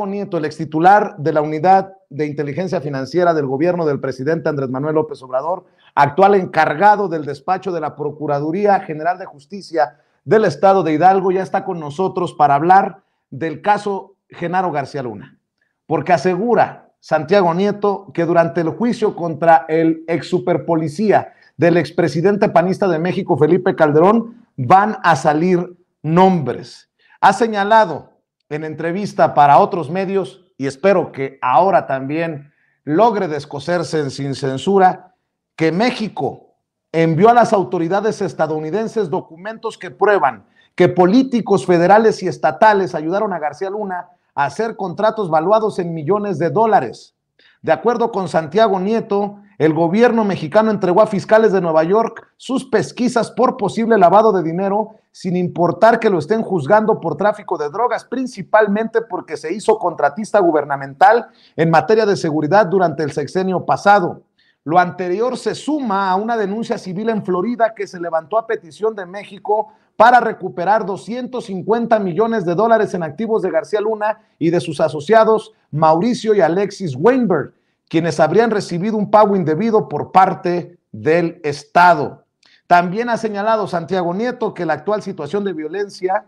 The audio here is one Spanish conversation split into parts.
Nieto, el extitular de la Unidad de Inteligencia Financiera del gobierno del presidente Andrés Manuel López Obrador, actual encargado del despacho de la Procuraduría General de Justicia del Estado de Hidalgo, ya está con nosotros para hablar del caso Genaro García Luna, porque asegura Santiago Nieto que durante el juicio contra el ex superpolicía del expresidente panista de México, Felipe Calderón, van a salir nombres. Ha señalado en entrevista para otros medios, y espero que ahora también logre descoserse sin censura, que México envió a las autoridades estadounidenses documentos que prueban que políticos federales y estatales ayudaron a García Luna a hacer contratos valuados en millones de dólares. De acuerdo con Santiago Nieto, el gobierno mexicano entregó a fiscales de Nueva York sus pesquisas por posible lavado de dinero, sin importar que lo estén juzgando por tráfico de drogas, principalmente porque se hizo contratista gubernamental en materia de seguridad durante el sexenio pasado. Lo anterior se suma a una denuncia civil en Florida que se levantó a petición de México para recuperar 250 millones de dólares en activos de García Luna y de sus asociados Mauricio y Alexis Weinberg, quienes habrían recibido un pago indebido por parte del Estado. También ha señalado Santiago Nieto que la actual situación de violencia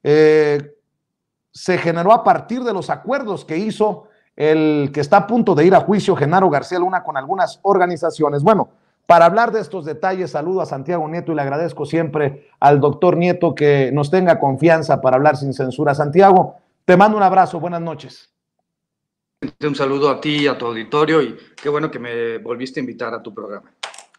se generó a partir de los acuerdos que hizo el que está a punto de ir a juicio, Genaro García Luna, con algunas organizaciones. Bueno, para hablar de estos detalles, saludo a Santiago Nieto y le agradezco siempre al doctor Nieto que nos tenga confianza para hablar sin censura. Santiago, te mando un abrazo, buenas noches. Un saludo a ti y a tu auditorio y qué bueno que me volviste a invitar a tu programa.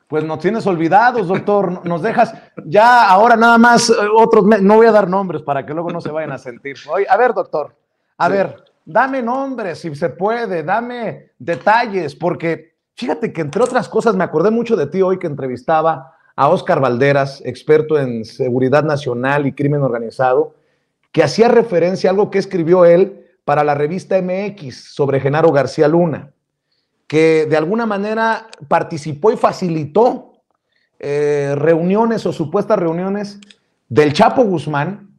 Pues nos tienes olvidados, doctor, nos dejas ya ahora nada más otros, no voy a dar nombres para que luego no se vayan a sentir. Oye, a ver, doctor, a ver, dame nombres si se puede, dame detalles, porque fíjate que entre otras cosas me acordé mucho de ti hoy que entrevistaba a Óscar Valderas, experto en seguridad nacional y crimen organizado, que hacía referencia a algo que escribió él para la revista MX sobre Genaro García Luna, que de alguna manera participó y facilitó reuniones o supuestas reuniones del Chapo Guzmán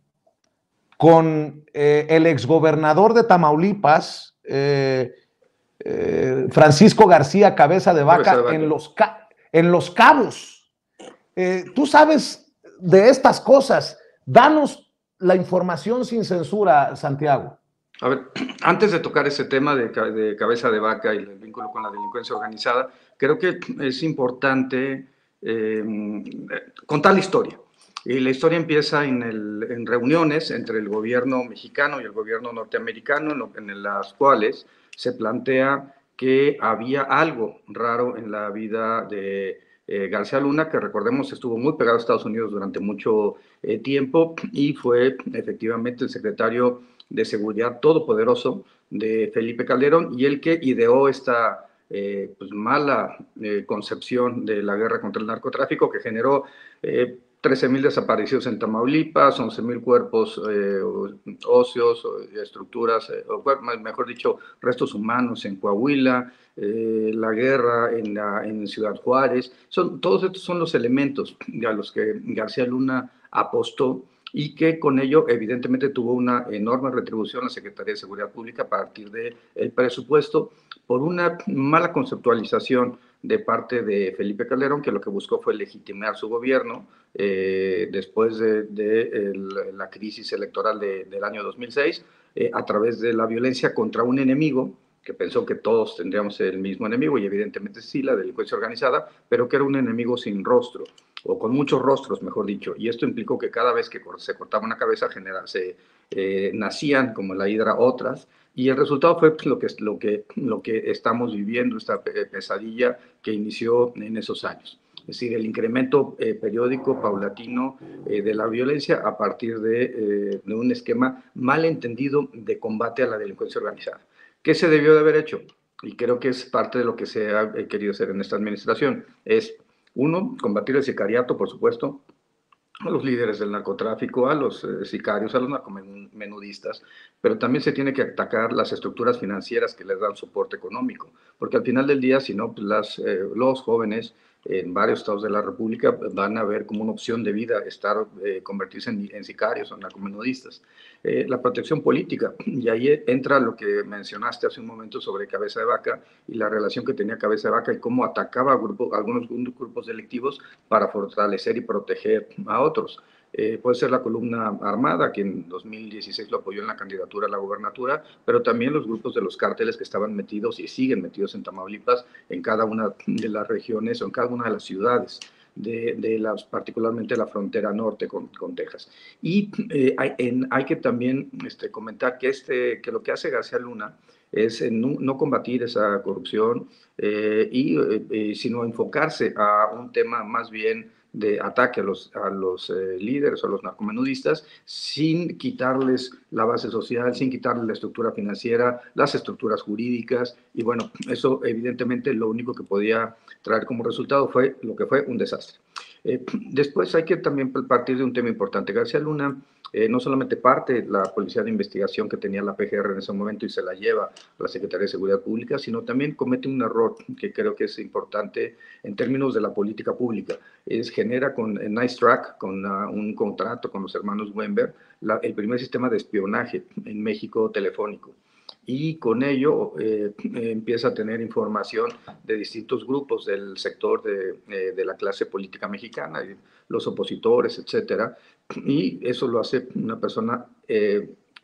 con el exgobernador de Tamaulipas, Francisco García Cabeza de Vaca, en Los Cabos. Tú sabes de estas cosas. Danos la información sin censura, Santiago. A ver, antes de tocar ese tema de Cabeza de Vaca y el vínculo con la delincuencia organizada, creo que es importante contar la historia. Y la historia empieza en reuniones entre el gobierno mexicano y el gobierno norteamericano, en las cuales se plantea que había algo raro en la vida de García Luna, que recordemos estuvo muy pegado a Estados Unidos durante mucho tiempo y fue efectivamente el secretario de Seguridad todopoderoso de Felipe Calderón y el que ideó esta pues mala concepción de la guerra contra el narcotráfico que generó 13,000 desaparecidos en Tamaulipas, 11,000 cuerpos óseos, estructuras, mejor dicho, restos humanos en Coahuila, la guerra en Ciudad Juárez. Todos estos son los elementos a los que García Luna apostó y que con ello evidentemente tuvo una enorme retribución a la Secretaría de Seguridad Pública a partir del conceptualización de parte de Felipe Calderón, que lo que buscó fue legitimar su gobierno después de la crisis electoral del año 2006, a través de la violencia contra un enemigo que pensó que todos tendríamos el mismo enemigo, y evidentemente sí, la delincuencia organizada, pero que era un enemigo sin rostro, o con muchos rostros, mejor dicho, y esto implicó que cada vez que se cortaba una cabeza nacían, como la hidra, otras, y el resultado fue pues, lo que estamos viviendo, esta pesadilla que inició en esos años. Es decir, el incremento periódico, paulatino de la violencia a partir de un esquema mal entendido de combate a la delincuencia organizada. ¿Qué se debió de haber hecho? Y creo que es parte de lo que se ha querido hacer en esta administración. Es, uno, combatir el sicariato, por supuesto, a los líderes del narcotráfico, a los sicarios, a los narcomenudistas, pero también se tiene que atacar las estructuras financieras que les dan soporte económico, porque al final del día, si no, pues los jóvenes en varios estados de la República van a ver como una opción de vida convertirse en sicarios o narcomenudistas. La protección política, y ahí entra lo que mencionaste hace un momento sobre Cabeza de Vaca y la relación que tenía Cabeza de Vaca y cómo atacaba a algunos grupos delictivos para fortalecer y proteger a otros. Puede ser la columna armada, que en 2016 lo apoyó en la candidatura a la gobernatura, pero también los grupos de los cárteles que estaban metidos y siguen metidos en Tamaulipas, en cada una de las regiones o en cada una de las ciudades. Particularmente la frontera norte con Texas. Y hay que también comentar que lo que hace García Luna es no combatir esa corrupción, sino enfocarse a un tema más bien de ataque a los líderes o a los narcomenudistas, sin quitarles la base social, sin quitarles la estructura financiera, las estructuras jurídicas, y bueno, eso evidentemente lo único que podía traer como resultado fue lo que fue un desastre. Después hay que también partir de un tema importante. García Luna no solamente parte la policía de investigación que tenía la PGR en ese momento y se la lleva a la Secretaría de Seguridad Pública, sino también comete un error que creo que es importante en términos de la política pública. Genera con Nice Track, con un contrato con los hermanos Weinberg, el primer sistema de espionaje en México telefónico. Y con ello empieza a tener información de distintos grupos del sector de la clase política mexicana, los opositores, etcétera, y eso lo hace una persona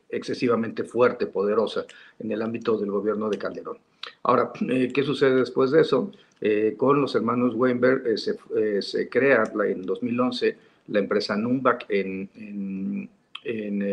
excesivamente fuerte, poderosa, en el ámbito del gobierno de Calderón. Ahora, ¿qué sucede después de eso? Con los hermanos Weinberg se crea en 2011 la empresa Numbac en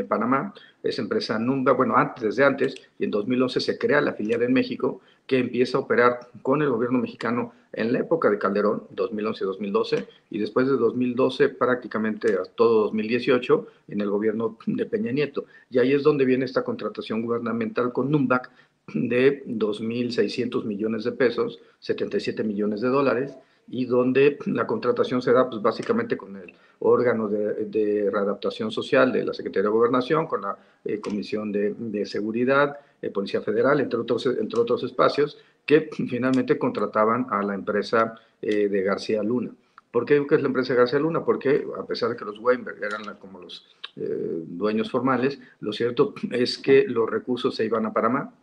Panamá. Esa empresa Numbac, bueno, desde antes, y en 2011 se crea la filial en México, que empieza a operar con el gobierno mexicano en la época de Calderón, 2011-2012, y después de 2012 prácticamente a todo 2018 en el gobierno de Peña Nieto. Y ahí es donde viene esta contratación gubernamental con Numbac de 2.600 millones de pesos, 77 millones de dólares, y donde la contratación se da pues básicamente con el órgano de readaptación social de la Secretaría de Gobernación, con la Comisión de Seguridad, Policía Federal, entre otros espacios, que finalmente contrataban a la empresa de García Luna. ¿Por qué digo que es la empresa de García Luna? Porque a pesar de que los Weinberg eran como los dueños formales, lo cierto es que los recursos se iban a Panamá.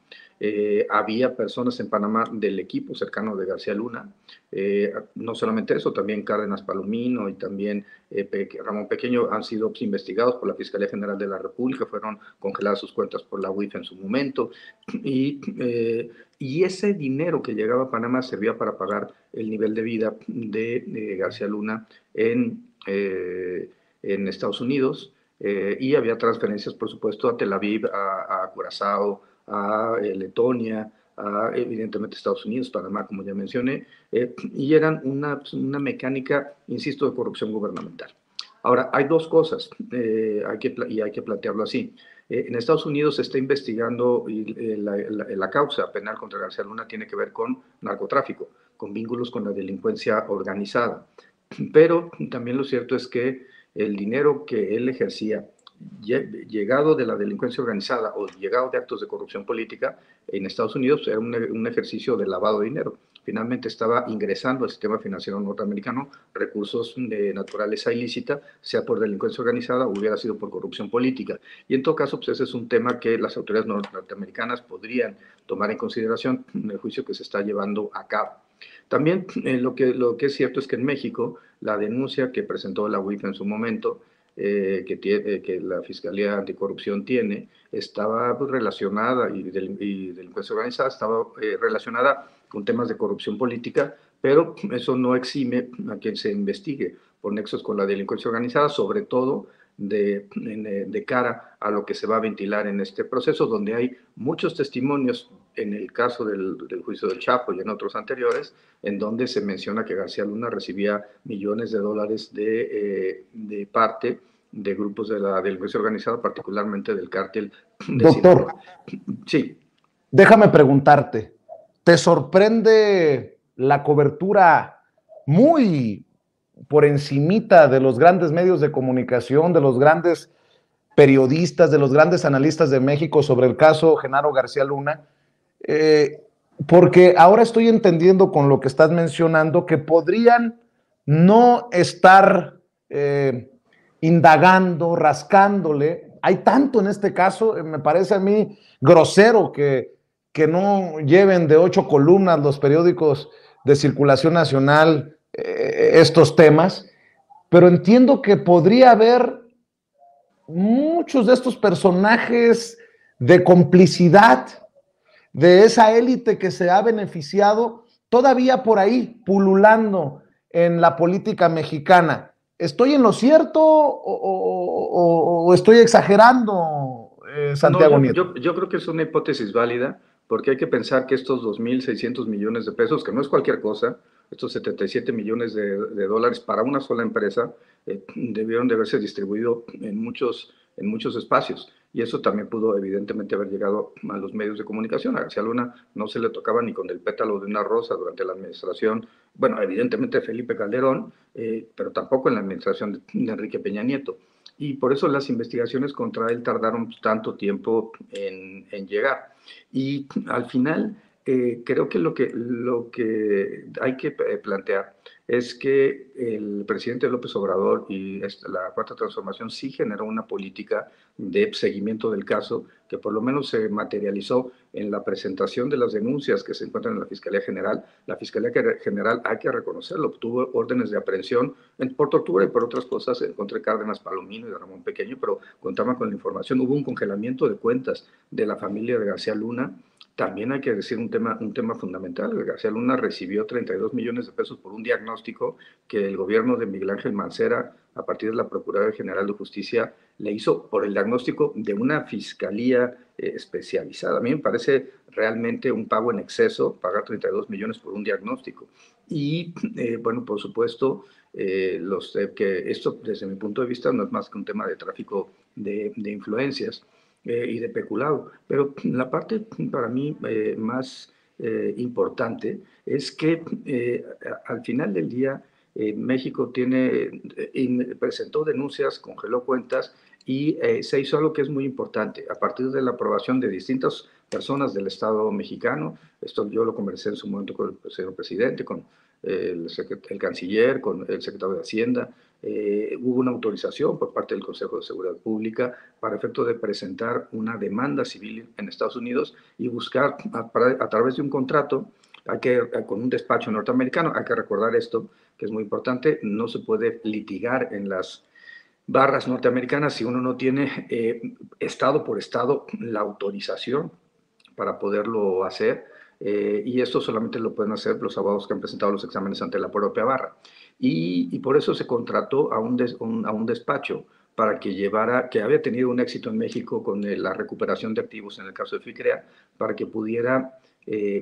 Había personas en Panamá del equipo cercano de García Luna, no solamente eso, también Cárdenas Palomino y también Ramón Pequeño han sido investigados por la Fiscalía General de la República, fueron congeladas sus cuentas por la UIF en su momento, y ese dinero que llegaba a Panamá servía para pagar el nivel de vida de García Luna en Estados Unidos, y había transferencias, por supuesto, a Tel Aviv, a Curazao, a Letonia, evidentemente Estados Unidos, Panamá, como ya mencioné, y eran una mecánica, insisto, de corrupción gubernamental. Ahora, hay dos cosas, hay que plantearlo así. En Estados Unidos se está investigando la causa penal contra García Luna tiene que ver con narcotráfico, con vínculos con la delincuencia organizada. Pero también lo cierto es que el dinero que él ejercía, llegado de la delincuencia organizada o llegado de actos de corrupción política en Estados Unidos, era un ejercicio de lavado de dinero. Finalmente estaba ingresando al sistema financiero norteamericano recursos de naturaleza ilícita, sea por delincuencia organizada o hubiera sido por corrupción política. Y en todo caso, pues ese es un tema que las autoridades norteamericanas podrían tomar en consideración en el juicio que se está llevando a cabo. También lo que es cierto es que en México la denuncia que presentó la UIF en su momento, que la Fiscalía Anticorrupción tiene, estaba pues, relacionada, y delincuencia organizada, estaba relacionada con temas de corrupción política, pero eso no exime a quien se investigue por nexos con la delincuencia organizada, sobre todo de cara a lo que se va a ventilar en este proceso, donde hay muchos testimonios, en el caso del juicio del Chapo y en otros anteriores, en donde se menciona que García Luna recibía millones de dólares de parte de grupos de la delincuencia organizada, particularmente del cártel de Doctor, Sinaloa. Sí. Déjame preguntarte, ¿te sorprende la cobertura muy por encimita de los grandes medios de comunicación, de los grandes periodistas, de los grandes analistas de México sobre el caso Genaro García Luna? Porque ahora estoy entendiendo con lo que estás mencionando que podrían no estar indagando, rascándole. Hay tanto en este caso, me parece a mí grosero que no lleven de 8 columnas los periódicos de circulación nacional estos temas, pero entiendo que podría haber muchos de estos personajes de complicidad de esa élite que se ha beneficiado todavía por ahí, pululando en la política mexicana. ¿Estoy en lo cierto o estoy exagerando, No, Santiago Nieto? yo creo que es una hipótesis válida, porque hay que pensar que estos 2.600 millones de pesos, que no es cualquier cosa, estos 77 millones de dólares para una sola empresa, debieron de haberse distribuido en muchos espacios. Y eso también pudo evidentemente haber llegado a los medios de comunicación. A García Luna no se le tocaba ni con el pétalo de una rosa durante la administración, bueno, evidentemente Felipe Calderón, pero tampoco en la administración de Enrique Peña Nieto. Y por eso las investigaciones contra él tardaron tanto tiempo en llegar. Y al final, creo que lo que hay que plantear es que el presidente López Obrador y la Cuarta Transformación sí generó una política de seguimiento del caso que por lo menos se materializó en la presentación de las denuncias que se encuentran en la Fiscalía General. La Fiscalía General, hay que reconocerlo, obtuvo órdenes de aprehensión por tortura y por otras cosas en contra de Cárdenas Palomino y de Ramón Pequeño, pero contaban con la información. Hubo un congelamiento de cuentas de la familia de García Luna. También hay que decir un tema fundamental. García Luna recibió 32 millones de pesos por un diagnóstico que el gobierno de Miguel Ángel Mancera, a partir de la Procuraduría General de Justicia, le hizo por el diagnóstico de una fiscalía especializada. A mí me parece realmente un pago en exceso, pagar 32 millones por un diagnóstico. Y, bueno, por supuesto, que esto, desde mi punto de vista, no es más que un tema de tráfico de influencias y de peculado. Pero la parte para mí más importante es que al final del día México presentó denuncias, congeló cuentas y se hizo algo que es muy importante. A partir de la aprobación de distintas personas del Estado mexicano, esto yo lo conversé en su momento con el señor presidente, con el canciller, con el secretario de Hacienda, hubo una autorización por parte del Consejo de Seguridad Pública para efecto de presentar una demanda civil en Estados Unidos y buscar a través de un contrato, con un despacho norteamericano. Hay que recordar esto, que es muy importante: no se puede litigar en las barras norteamericanas si uno no tiene estado por estado la autorización para poderlo hacer, y esto solamente lo pueden hacer los abogados que han presentado los exámenes ante la propia barra. Y por eso se contrató a un despacho para que llevara, que había tenido un éxito en México con la recuperación de activos en el caso de FICREA, para que pudiera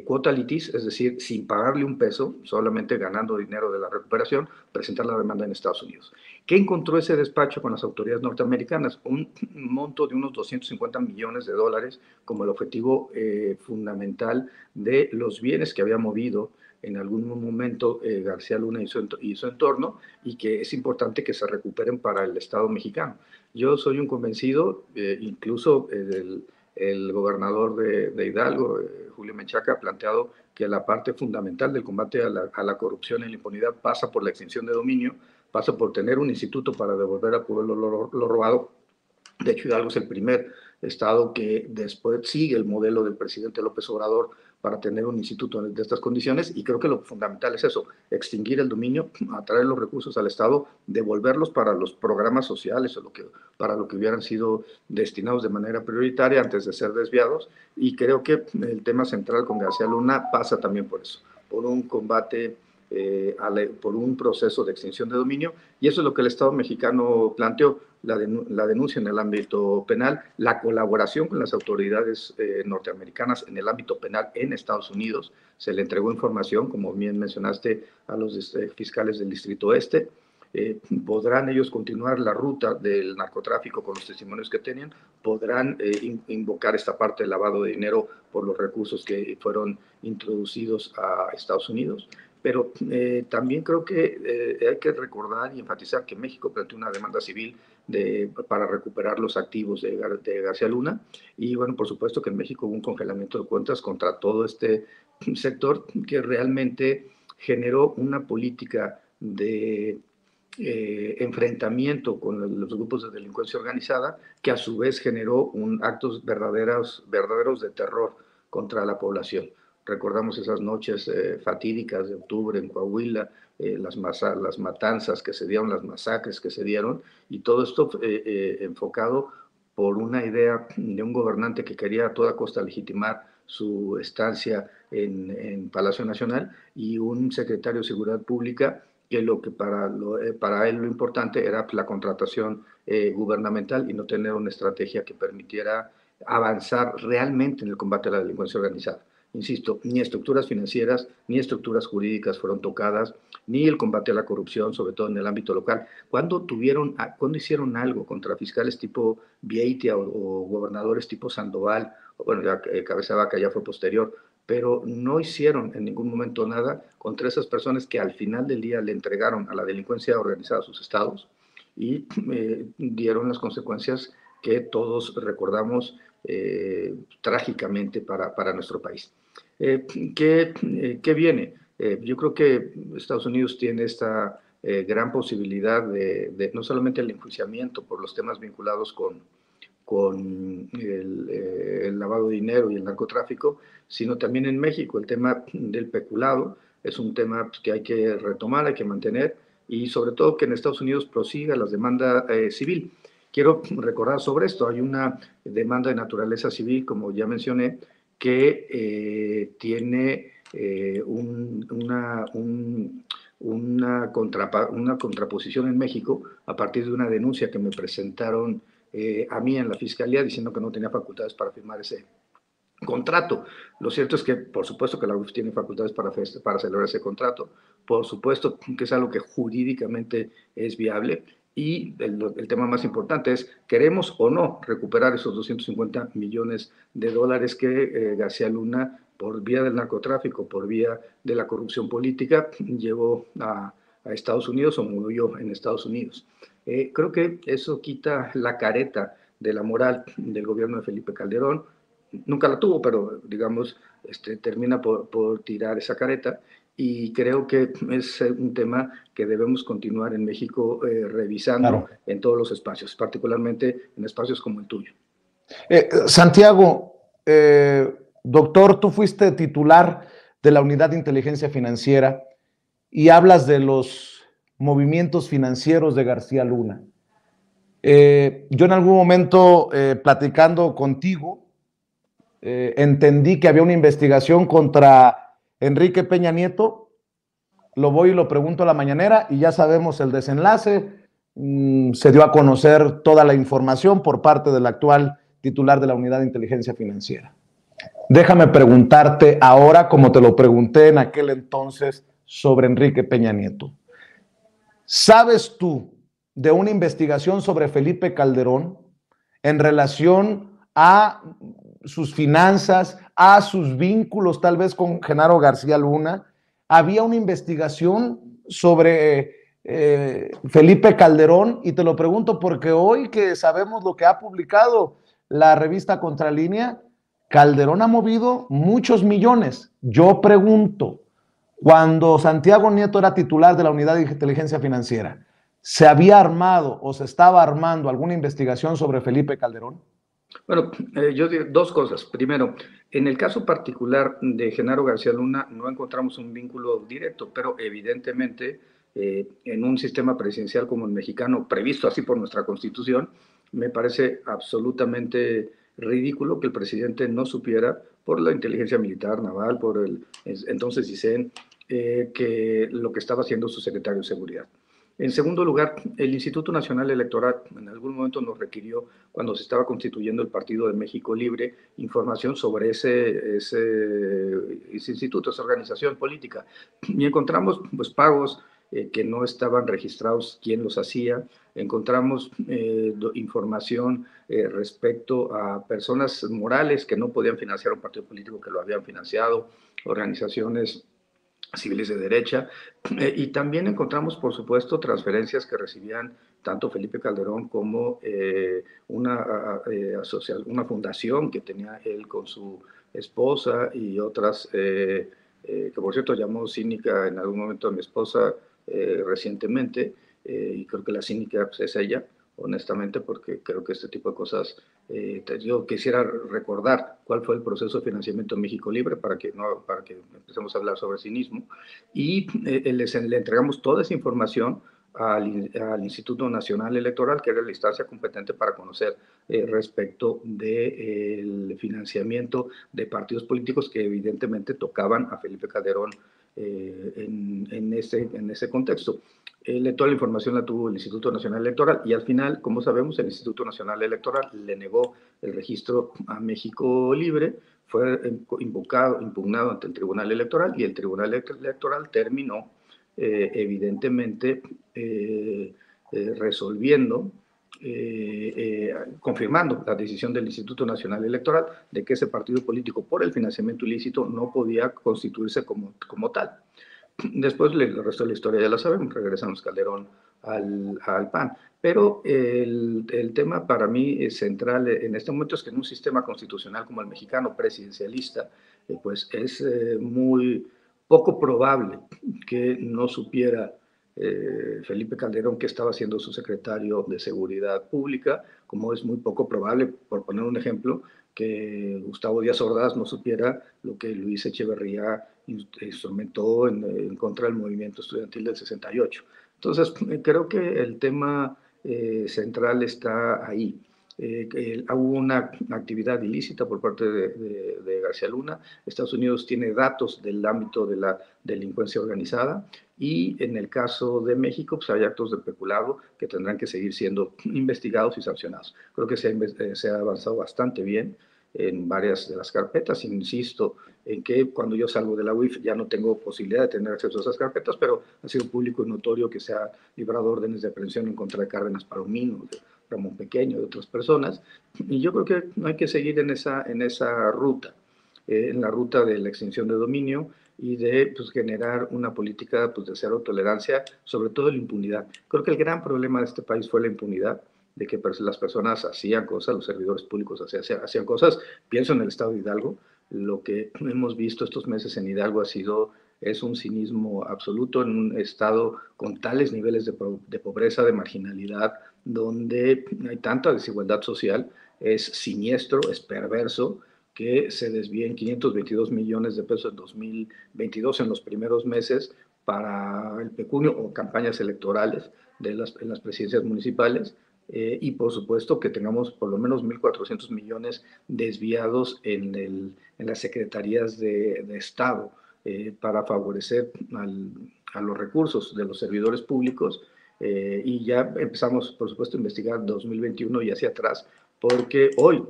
cuota litis, es decir, sin pagarle un peso, solamente ganando dinero de la recuperación, presentar la demanda en Estados Unidos. ¿Qué encontró ese despacho con las autoridades norteamericanas? Un monto de unos 250 millones de dólares como el objetivo fundamental de los bienes que había movido en algún momento García Luna y su entorno, y que es importante que se recuperen para el Estado mexicano. Yo soy un convencido, incluso el gobernador de Hidalgo, Julio Menchaca, ha planteado que la parte fundamental del combate a la corrupción y la impunidad pasa por la extinción de dominio, pasa por tener un instituto para devolver al pueblo lo robado. De hecho, Hidalgo es el primer estado que después sigue el modelo del presidente López Obrador para tener un instituto de estas condiciones, y creo que lo fundamental es eso: extinguir el dominio, atraer los recursos al Estado, devolverlos para los programas sociales o para lo que hubieran sido destinados de manera prioritaria antes de ser desviados. Y creo que el tema central con García Luna pasa también por eso, por un combate, por un proceso de extinción de dominio, y eso es lo que el Estado mexicano planteó: la denuncia en el ámbito penal, la colaboración con las autoridades norteamericanas en el ámbito penal en Estados Unidos. Se le entregó información, como bien mencionaste, a los fiscales del Distrito Este. Podrán ellos continuar la ruta del narcotráfico con los testimonios que tenían, podrán invocar esta parte del lavado de dinero por los recursos que fueron introducidos a Estados Unidos, pero también creo que hay que recordar y enfatizar que México planteó una demanda civil para recuperar los activos de García Luna, y bueno, por supuesto que en México hubo un congelamiento de cuentas contra todo este sector que realmente generó una política de enfrentamiento con los grupos de delincuencia organizada, que a su vez generó actos verdaderos de terror contra la población. Recordamos esas noches fatídicas de octubre en Coahuila, las matanzas que se dieron, las masacres que se dieron, y todo esto enfocado por una idea de un gobernante que quería a toda costa legitimar su estancia en Palacio Nacional, y un secretario de Seguridad Pública que para él lo importante era la contratación gubernamental y no tener una estrategia que permitiera avanzar realmente en el combate a la delincuencia organizada. Insisto, ni estructuras financieras, ni estructuras jurídicas fueron tocadas, ni el combate a la corrupción, sobre todo en el ámbito local. ¿Cuándo hicieron algo contra fiscales tipo Vieitia o gobernadores tipo Sandoval? Bueno, ya Cabeza de Vaca ya fue posterior, pero no hicieron en ningún momento nada contra esas personas que al final del día le entregaron a la delincuencia organizada sus estados y dieron las consecuencias que todos recordamos trágicamente para nuestro país. ¿Qué viene? Yo creo que Estados Unidos tiene esta gran posibilidad de no solamente el enjuiciamiento por los temas vinculados con el lavado de dinero y el narcotráfico, sino también en México el tema del peculado es un tema que hay que retomar, hay que mantener, y sobre todo que en Estados Unidos prosiga la demanda civil. Quiero recordar sobre esto, hay una demanda de naturaleza civil, como ya mencioné, que tiene una contraposición en México a partir de una denuncia que me presentaron a mí en la fiscalía diciendo que no tenía facultades para firmar ese contrato. Lo cierto es que, por supuesto, que la UIF tiene facultades para celebrar ese contrato. Por supuesto que es algo que jurídicamente es viable. Y el tema más importante es, ¿queremos o no recuperar esos 250 millones de dólares que García Luna, por vía del narcotráfico, por vía de la corrupción política, llevó a Estados Unidos o murió en Estados Unidos? Creo que eso quita la careta de la moral del gobierno de Felipe Calderón. Nunca la tuvo, pero digamos, termina por tirar esa careta, y creo que es un tema que debemos continuar en México revisando Claro. en todos los espacios, particularmente en espacios como el tuyo. Santiago, doctor, tú fuiste titular de la Unidad de Inteligencia Financiera y hablas de los movimientos financieros de García Luna. Yo en algún momento, platicando contigo, entendí que había una investigación contra Enrique Peña Nieto. Lo voy y lo pregunto a la mañanera y ya sabemos el desenlace. Se dio a conocer toda la información por parte del actual titular de la Unidad de Inteligencia Financiera. Déjame preguntarte ahora, como te lo pregunté en aquel entonces, sobre Enrique Peña Nieto. ¿Sabes tú de una investigación sobre Felipe Calderón en relación a sus finanzas, a sus vínculos tal vez con Genaro García Luna? Había una investigación sobre Felipe Calderón, y te lo pregunto porque hoy que sabemos lo que ha publicado la revista Contralínea, Calderón ha movido muchos millones. Yo pregunto, cuando Santiago Nieto era titular de la Unidad de Inteligencia Financiera, ¿se había armado o se estaba armando alguna investigación sobre Felipe Calderón? Bueno, yo digo dos cosas. Primero, en el caso particular de Genaro García Luna no encontramos un vínculo directo, pero evidentemente en un sistema presidencial como el mexicano, previsto así por nuestra Constitución, me parece absolutamente ridículo que el presidente no supiera, por la inteligencia militar, naval, por el entonces ICEN, que lo que estaba haciendo su secretario de Seguridad. En segundo lugar, el Instituto Nacional Electoral en algún momento nos requirió, cuando se estaba constituyendo el Partido de México Libre, información sobre ese instituto, esa organización política. Y encontramos pues, pagos que no estaban registrados quién los hacía. Encontramos información respecto a personas morales que no podían financiar un partido político que lo habían financiado, organizaciones civiles de derecha, y también encontramos, por supuesto, transferencias que recibían tanto Felipe Calderón como una fundación que tenía él con su esposa y otras, que por cierto llamó cínica en algún momento a mi esposa recientemente, y creo que la cínica pues, es ella, honestamente, porque creo que este tipo de cosas, yo quisiera recordar cuál fue el proceso de financiamiento en México Libre para que empecemos a hablar sobre cinismo, y le entregamos toda esa información al Instituto Nacional Electoral, que era la instancia competente para conocer respecto del financiamiento de partidos políticos que evidentemente tocaban a Felipe Calderón en ese contexto. Toda la información la tuvo el Instituto Nacional Electoral y al final, como sabemos, el Instituto Nacional Electoral le negó el registro a México Libre, fue impugnado ante el Tribunal Electoral y el Tribunal Electoral terminó evidentemente resolviendo, confirmando la decisión del Instituto Nacional Electoral de que ese partido político por el financiamiento ilícito no podía constituirse como tal. Después el resto de la historia ya la sabemos, regresamos Calderón al PAN. Pero el tema para mí central en este momento es que en un sistema constitucional como el mexicano, presidencialista, pues es muy poco probable que no supiera Felipe Calderón, que estaba siendo su secretario de Seguridad Pública, como es muy poco probable, por poner un ejemplo, que Gustavo Díaz Ordaz no supiera lo que Luis Echeverría instrumentó en contra del movimiento estudiantil del 68. Entonces, creo que el tema central está ahí. Hubo una actividad ilícita por parte de García Luna. Estados Unidos tiene datos del ámbito de la delincuencia organizada y en el caso de México pues hay actos de peculado que tendrán que seguir siendo investigados y sancionados. Creo que se ha avanzado bastante bien en varias de las carpetas. Insisto en que cuando yo salgo de la UIF ya no tengo posibilidad de tener acceso a esas carpetas, pero ha sido público y notorio que se ha librado órdenes de aprehensión en contra de Cárdenas Palomino, de Ramón Pequeño, de otras personas, y yo creo que hay que seguir en esa ruta, en la ruta de la extinción de dominio y de pues, generar una política pues, de cero tolerancia, sobre todo la impunidad. Creo que el gran problema de este país fue la impunidad, de que las personas hacían cosas, los servidores públicos hacían cosas. Pienso en el estado de Hidalgo. Lo que hemos visto estos meses en Hidalgo es un cinismo absoluto en un estado con tales niveles de pobreza, de marginalidad, donde hay tanta desigualdad social, es siniestro, es perverso, que se desvíen 522 millones de pesos en 2022 en los primeros meses para el pecunio o campañas electorales en las presidencias municipales, y por supuesto que tengamos por lo menos 1.400 millones desviados en las secretarías de Estado para favorecer a los recursos de los servidores públicos, y ya empezamos por supuesto a investigar 2021 y hacia atrás, porque hoy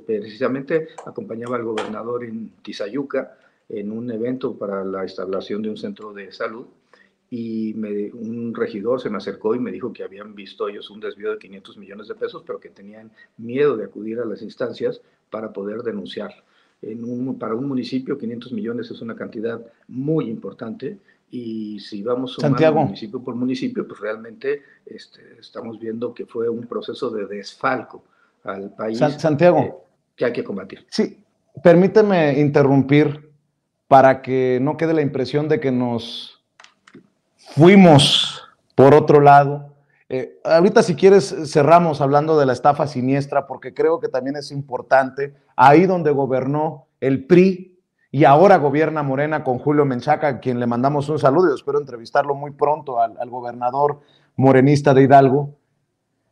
precisamente acompañaba al gobernador en Tizayuca en un evento para la instalación de un centro de salud, y un regidor se me acercó y me dijo que habían visto ellos un desvío de 500 millones de pesos, pero que tenían miedo de acudir a las instancias para poder denunciar. Para un municipio, 500 millones es una cantidad muy importante, y si vamos sumando Santiago, municipio por municipio, pues realmente estamos viendo que fue un proceso de desfalco al país Santiago, que hay que combatir. sí, permíteme interrumpir para que no quede la impresión de que nos fuimos por otro lado. Ahorita si quieres cerramos hablando de la estafa siniestra, porque creo que también es importante, ahí donde gobernó el PRI y ahora gobierna Morena con Julio Menchaca, a quien le mandamos un saludo y espero entrevistarlo muy pronto al gobernador morenista de Hidalgo.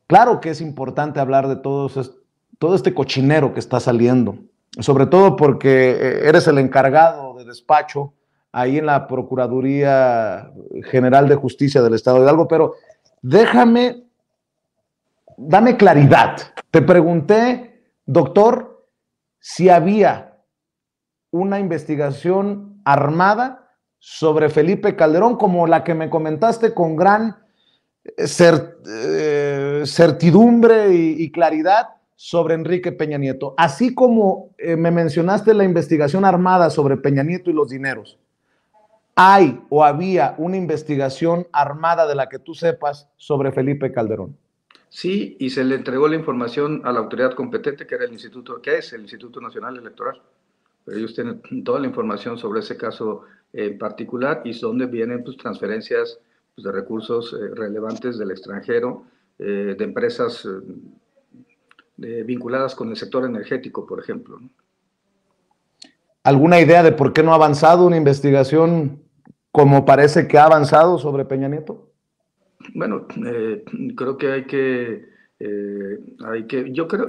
Claro que es importante hablar de todo este cochinero que está saliendo, sobre todo porque eres el encargado de despacho ahí en la Procuraduría General de Justicia del Estado de Hidalgo, pero dame claridad. Te pregunté, doctor, si había una investigación armada sobre Felipe Calderón, como la que me comentaste con gran certidumbre y claridad sobre Enrique Peña Nieto, así como me mencionaste la investigación armada sobre Peña Nieto y los dineros. ¿Hay o había una investigación armada de la que tú sepas sobre Felipe Calderón? Sí, y se le entregó la información a la autoridad competente, que era que es el Instituto Nacional Electoral. Pero ellos tienen toda la información sobre ese caso en particular y donde vienen pues, transferencias pues, de recursos relevantes del extranjero, de empresas vinculadas con el sector energético, por ejemplo, ¿no? ¿Alguna idea de por qué no ha avanzado una investigación como parece que ha avanzado sobre Peña Nieto? Bueno, creo que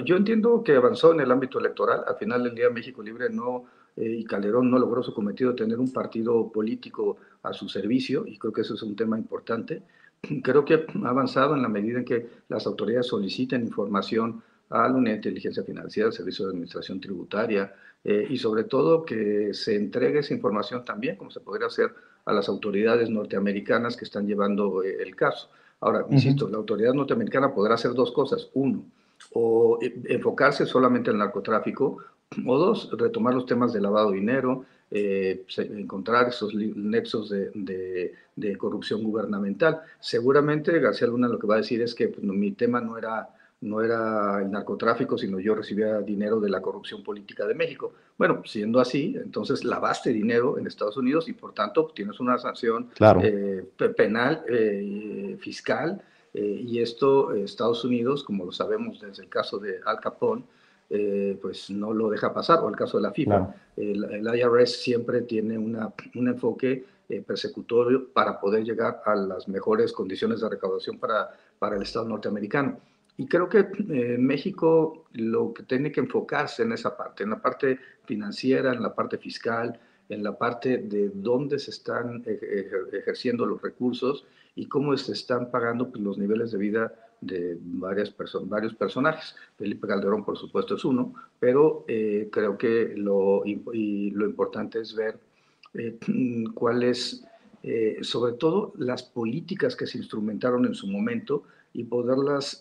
yo entiendo que avanzó en el ámbito electoral. Al final del día México Libre no, y Calderón no logró su cometido de tener un partido político a su servicio, y creo que eso es un tema importante. Creo que ha avanzado en la medida en que las autoridades soliciten información a la Unidad de Inteligencia Financiera, al Servicio de Administración Tributaria, y sobre todo que se entregue esa información también, como se podría hacer a las autoridades norteamericanas que están llevando el caso. Ahora, insisto, la autoridad norteamericana podrá hacer dos cosas. Uno, o enfocarse solamente en el narcotráfico, o dos, retomar los temas de lavado de dinero, encontrar esos nexos de corrupción gubernamental. Seguramente García Luna lo que va a decir es que pues, mi tema no era el narcotráfico, sino yo recibía dinero de la corrupción política de México. Bueno, siendo así, entonces lavaste dinero en Estados Unidos y por tanto tienes una sanción Claro. penal, fiscal, y esto Estados Unidos, como lo sabemos desde el caso de Al Capone, pues no lo deja pasar, o el caso de la FIFA. Claro. El IRS siempre tiene un enfoque persecutorio para poder llegar a las mejores condiciones de recaudación para el Estado norteamericano. Y creo que México lo que tiene que enfocarse en esa parte, en la parte financiera, en la parte fiscal, en la parte de dónde se están ejerciendo los recursos y cómo se están pagando pues, los niveles de vida de varios personajes. Felipe Calderón, por supuesto, es uno, pero creo que lo importante es ver cuáles, sobre todo las políticas que se instrumentaron en su momento y poderlas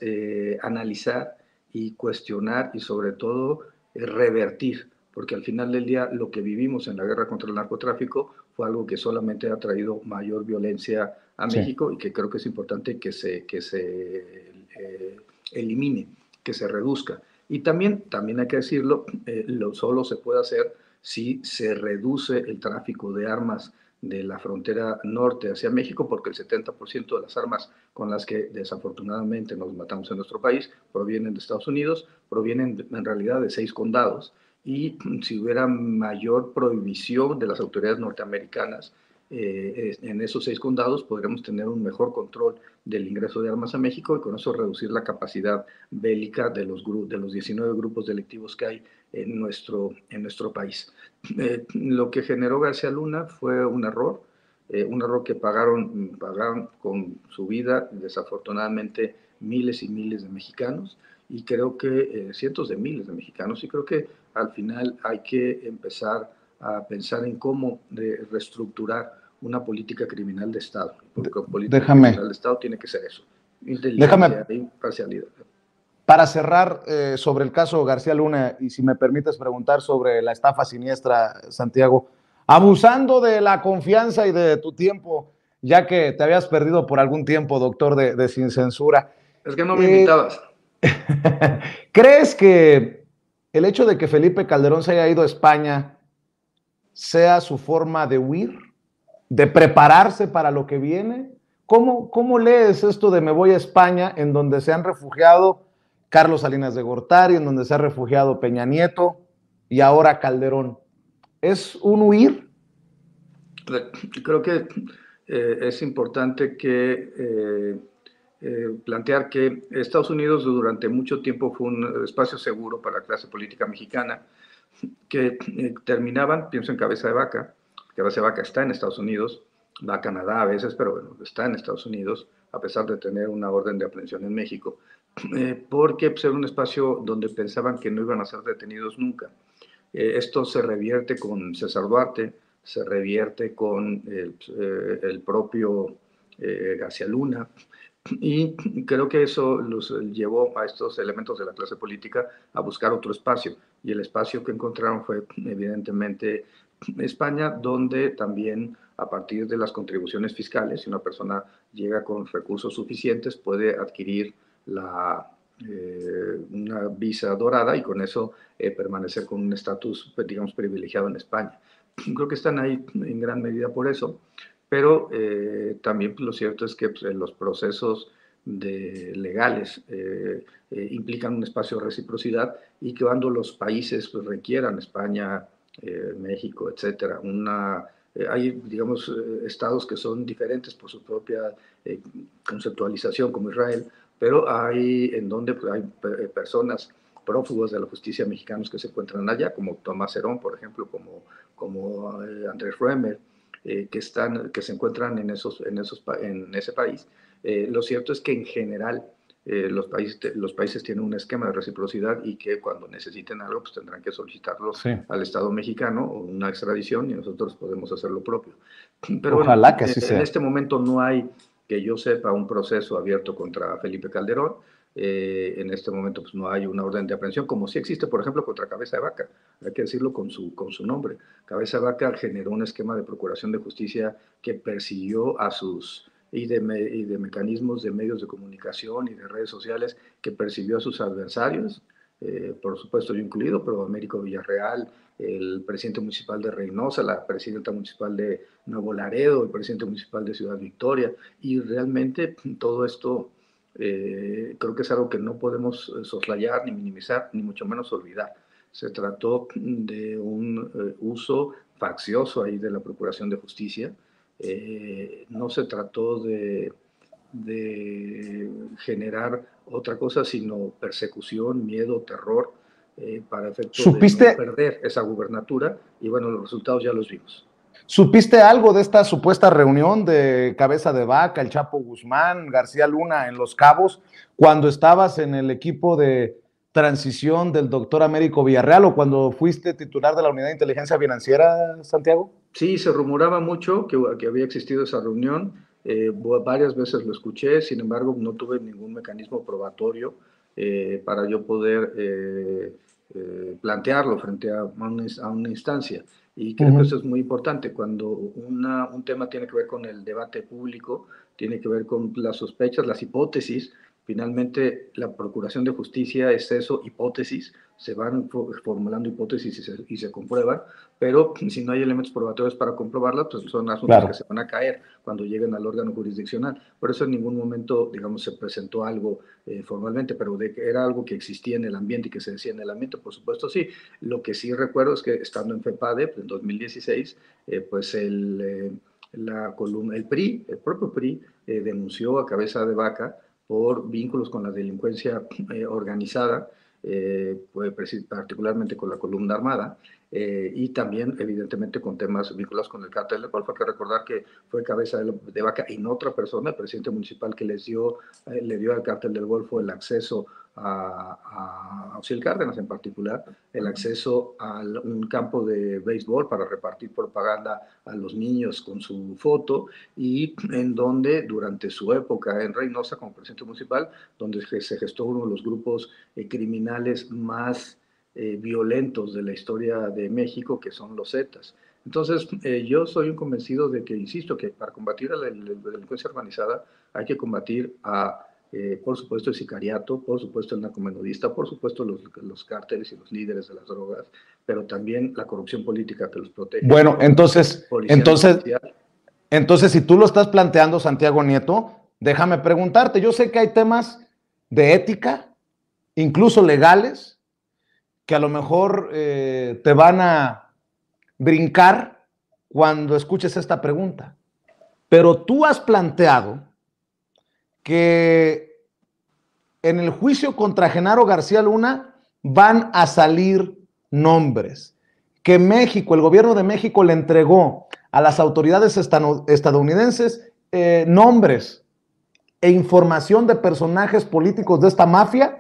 analizar y cuestionar y sobre todo revertir, porque al final del día lo que vivimos en la guerra contra el narcotráfico fue algo que solamente ha traído mayor violencia a Sí. México y que creo que es importante que se elimine, que se reduzca. Y también hay que decirlo, solo se puede hacer si se reduce el tráfico de armas de la frontera norte hacia México, porque el 70% de las armas con las que desafortunadamente nos matamos en nuestro país provienen de Estados Unidos, provienen en realidad de 6 condados, y si hubiera mayor prohibición de las autoridades norteamericanas en esos 6 condados, podríamos tener un mejor control del ingreso de armas a México y con eso reducir la capacidad bélica de los 19 grupos delictivos que hay en nuestro país. Lo que generó García Luna fue un error que pagaron con su vida, desafortunadamente, miles y miles de mexicanos, y creo que cientos de miles de mexicanos, y creo que al final hay que empezar a pensar en cómo reestructurar una política criminal de Estado, porque política criminal Déjame, de Estado tiene que ser eso, déjame inteligencia e imparcialidad. para cerrar sobre el caso García Luna, y si me permites preguntar sobre la estafa siniestra, Santiago, abusando de la confianza y de tu tiempo, ya que te habías perdido por algún tiempo, doctor de Sin Censura, Es que no me eh, invitabas. ¿crees que el hecho de que Felipe Calderón se haya ido a España sea su forma de huir, de prepararse para lo que viene? ¿Cómo lees esto de me voy a España, en donde se han refugiado Carlos Salinas de Gortari, en donde se ha refugiado Peña Nieto y ahora Calderón? ¿Es un huir? Creo que es importante plantear que Estados Unidos durante mucho tiempo fue un espacio seguro para la clase política mexicana, que terminaban, pienso en Cabeza de Vaca está en Estados Unidos, va a Canadá a veces, pero bueno, está en Estados Unidos, a pesar de tener una orden de aprehensión en México, porque pues, era un espacio donde pensaban que no iban a ser detenidos nunca. Esto se revierte con César Duarte, se revierte con el propio García Luna, Y creo que eso los llevó a estos elementos de la clase política a buscar otro espacio. Y el espacio que encontraron fue evidentemente España, donde también a partir de las contribuciones fiscales, si una persona llega con recursos suficientes, puede adquirir una visa dorada y con eso permanecer con un estatus, digamos, privilegiado en España. Creo que están ahí en gran medida por eso, pero también pues, lo cierto es que pues, los procesos legales implican un espacio de reciprocidad y que cuando los países pues, requieran, España, México, etcétera, hay, digamos, estados que son diferentes por su propia conceptualización, como Israel, pero hay en donde pues, hay personas prófugos de la justicia mexicanos que se encuentran allá, como Tomás Herón, por ejemplo, como Andrés Roemer, que se encuentran en ese país. Lo cierto es que en general los países tienen un esquema de reciprocidad y que cuando necesiten algo pues tendrán que solicitarlo al Estado mexicano o una extradición y nosotros podemos hacer lo propio. Pero ojalá bueno, que así sea. en este momento no hay, que yo sepa, un proceso abierto contra Felipe Calderón. En este momento pues, no hay una orden de aprehensión, como sí existe, por ejemplo, contra Cabeza de Vaca. Hay que decirlo con su nombre. Cabeza de Vaca generó un esquema de procuración de justicia que persiguió a sus y de mecanismos de medios de comunicación y de redes sociales que persiguió a sus adversarios, por supuesto yo incluido, pero Américo Villarreal, el presidente municipal de Reynosa, la presidenta municipal de Nuevo Laredo, el presidente municipal de Ciudad Victoria, y realmente todo esto creo que es algo que no podemos soslayar, ni minimizar, ni mucho menos olvidar. Se trató de un uso faccioso ahí de la Procuración de Justicia. No se trató de generar otra cosa, sino persecución, miedo, terror, para efecto de no perder esa gubernatura. Y bueno, los resultados ya los vimos. ¿Supiste algo de esta supuesta reunión de Cabeza de Vaca, el Chapo Guzmán, García Luna en Los Cabos, cuando estabas en el equipo de transición del doctor Américo Villarreal o cuando fuiste titular de la Unidad de Inteligencia Financiera, Santiago? Sí, se rumoraba mucho que había existido esa reunión. Varias veces lo escuché, sin embargo, no tuve ningún mecanismo probatorio para yo poder plantearlo frente a una instancia. Y creo que eso es muy importante. Cuando un tema tiene que ver con el debate público, tiene que ver con las sospechas, las hipótesis. Finalmente, la Procuración de Justicia es eso, hipótesis. Se van formulando hipótesis y se comprueban, pero si no hay elementos probatorios para comprobarlas, pues son asuntos que se van a caer cuando lleguen al órgano jurisdiccional. Por eso en ningún momento, digamos, se presentó algo formalmente, pero de que era algo que existía en el ambiente y que se decía en el ambiente, por supuesto sí. Lo que sí recuerdo es que estando en FEPADE, en 2016, pues el PRI, el propio PRI, denunció a Cabeza de Vaca por vínculos con la delincuencia organizada, particularmente con la columna armada, y también, evidentemente, con temas vinculados con el cártel del Golfo. Hay que recordar que fue Cabeza de Vaca y no otra persona, el presidente municipal, que le dio al cártel del Golfo el acceso a Osiel Cárdenas en particular, el acceso a un campo de béisbol para repartir propaganda a los niños con su foto, y en donde durante su época en Reynosa como presidente municipal, donde se gestó uno de los grupos criminales más violentos de la historia de México, que son los Zetas. Entonces, yo soy un convencido de que, insisto, que para combatir a la delincuencia organizada hay que combatir por supuesto, el sicariato, por supuesto, el narcomenudista, por supuesto, los cárteles y los líderes de las drogas, pero también la corrupción política que los protege. Bueno, entonces, si tú lo estás planteando, Santiago Nieto, déjame preguntarte. Yo sé que hay temas de ética, incluso legales, que a lo mejor te van a brincar cuando escuches esta pregunta. Pero tú has planteado que en el juicio contra Genaro García Luna van a salir nombres, que México, el gobierno de México le entregó a las autoridades estadounidenses nombres e información de personajes políticos de esta mafia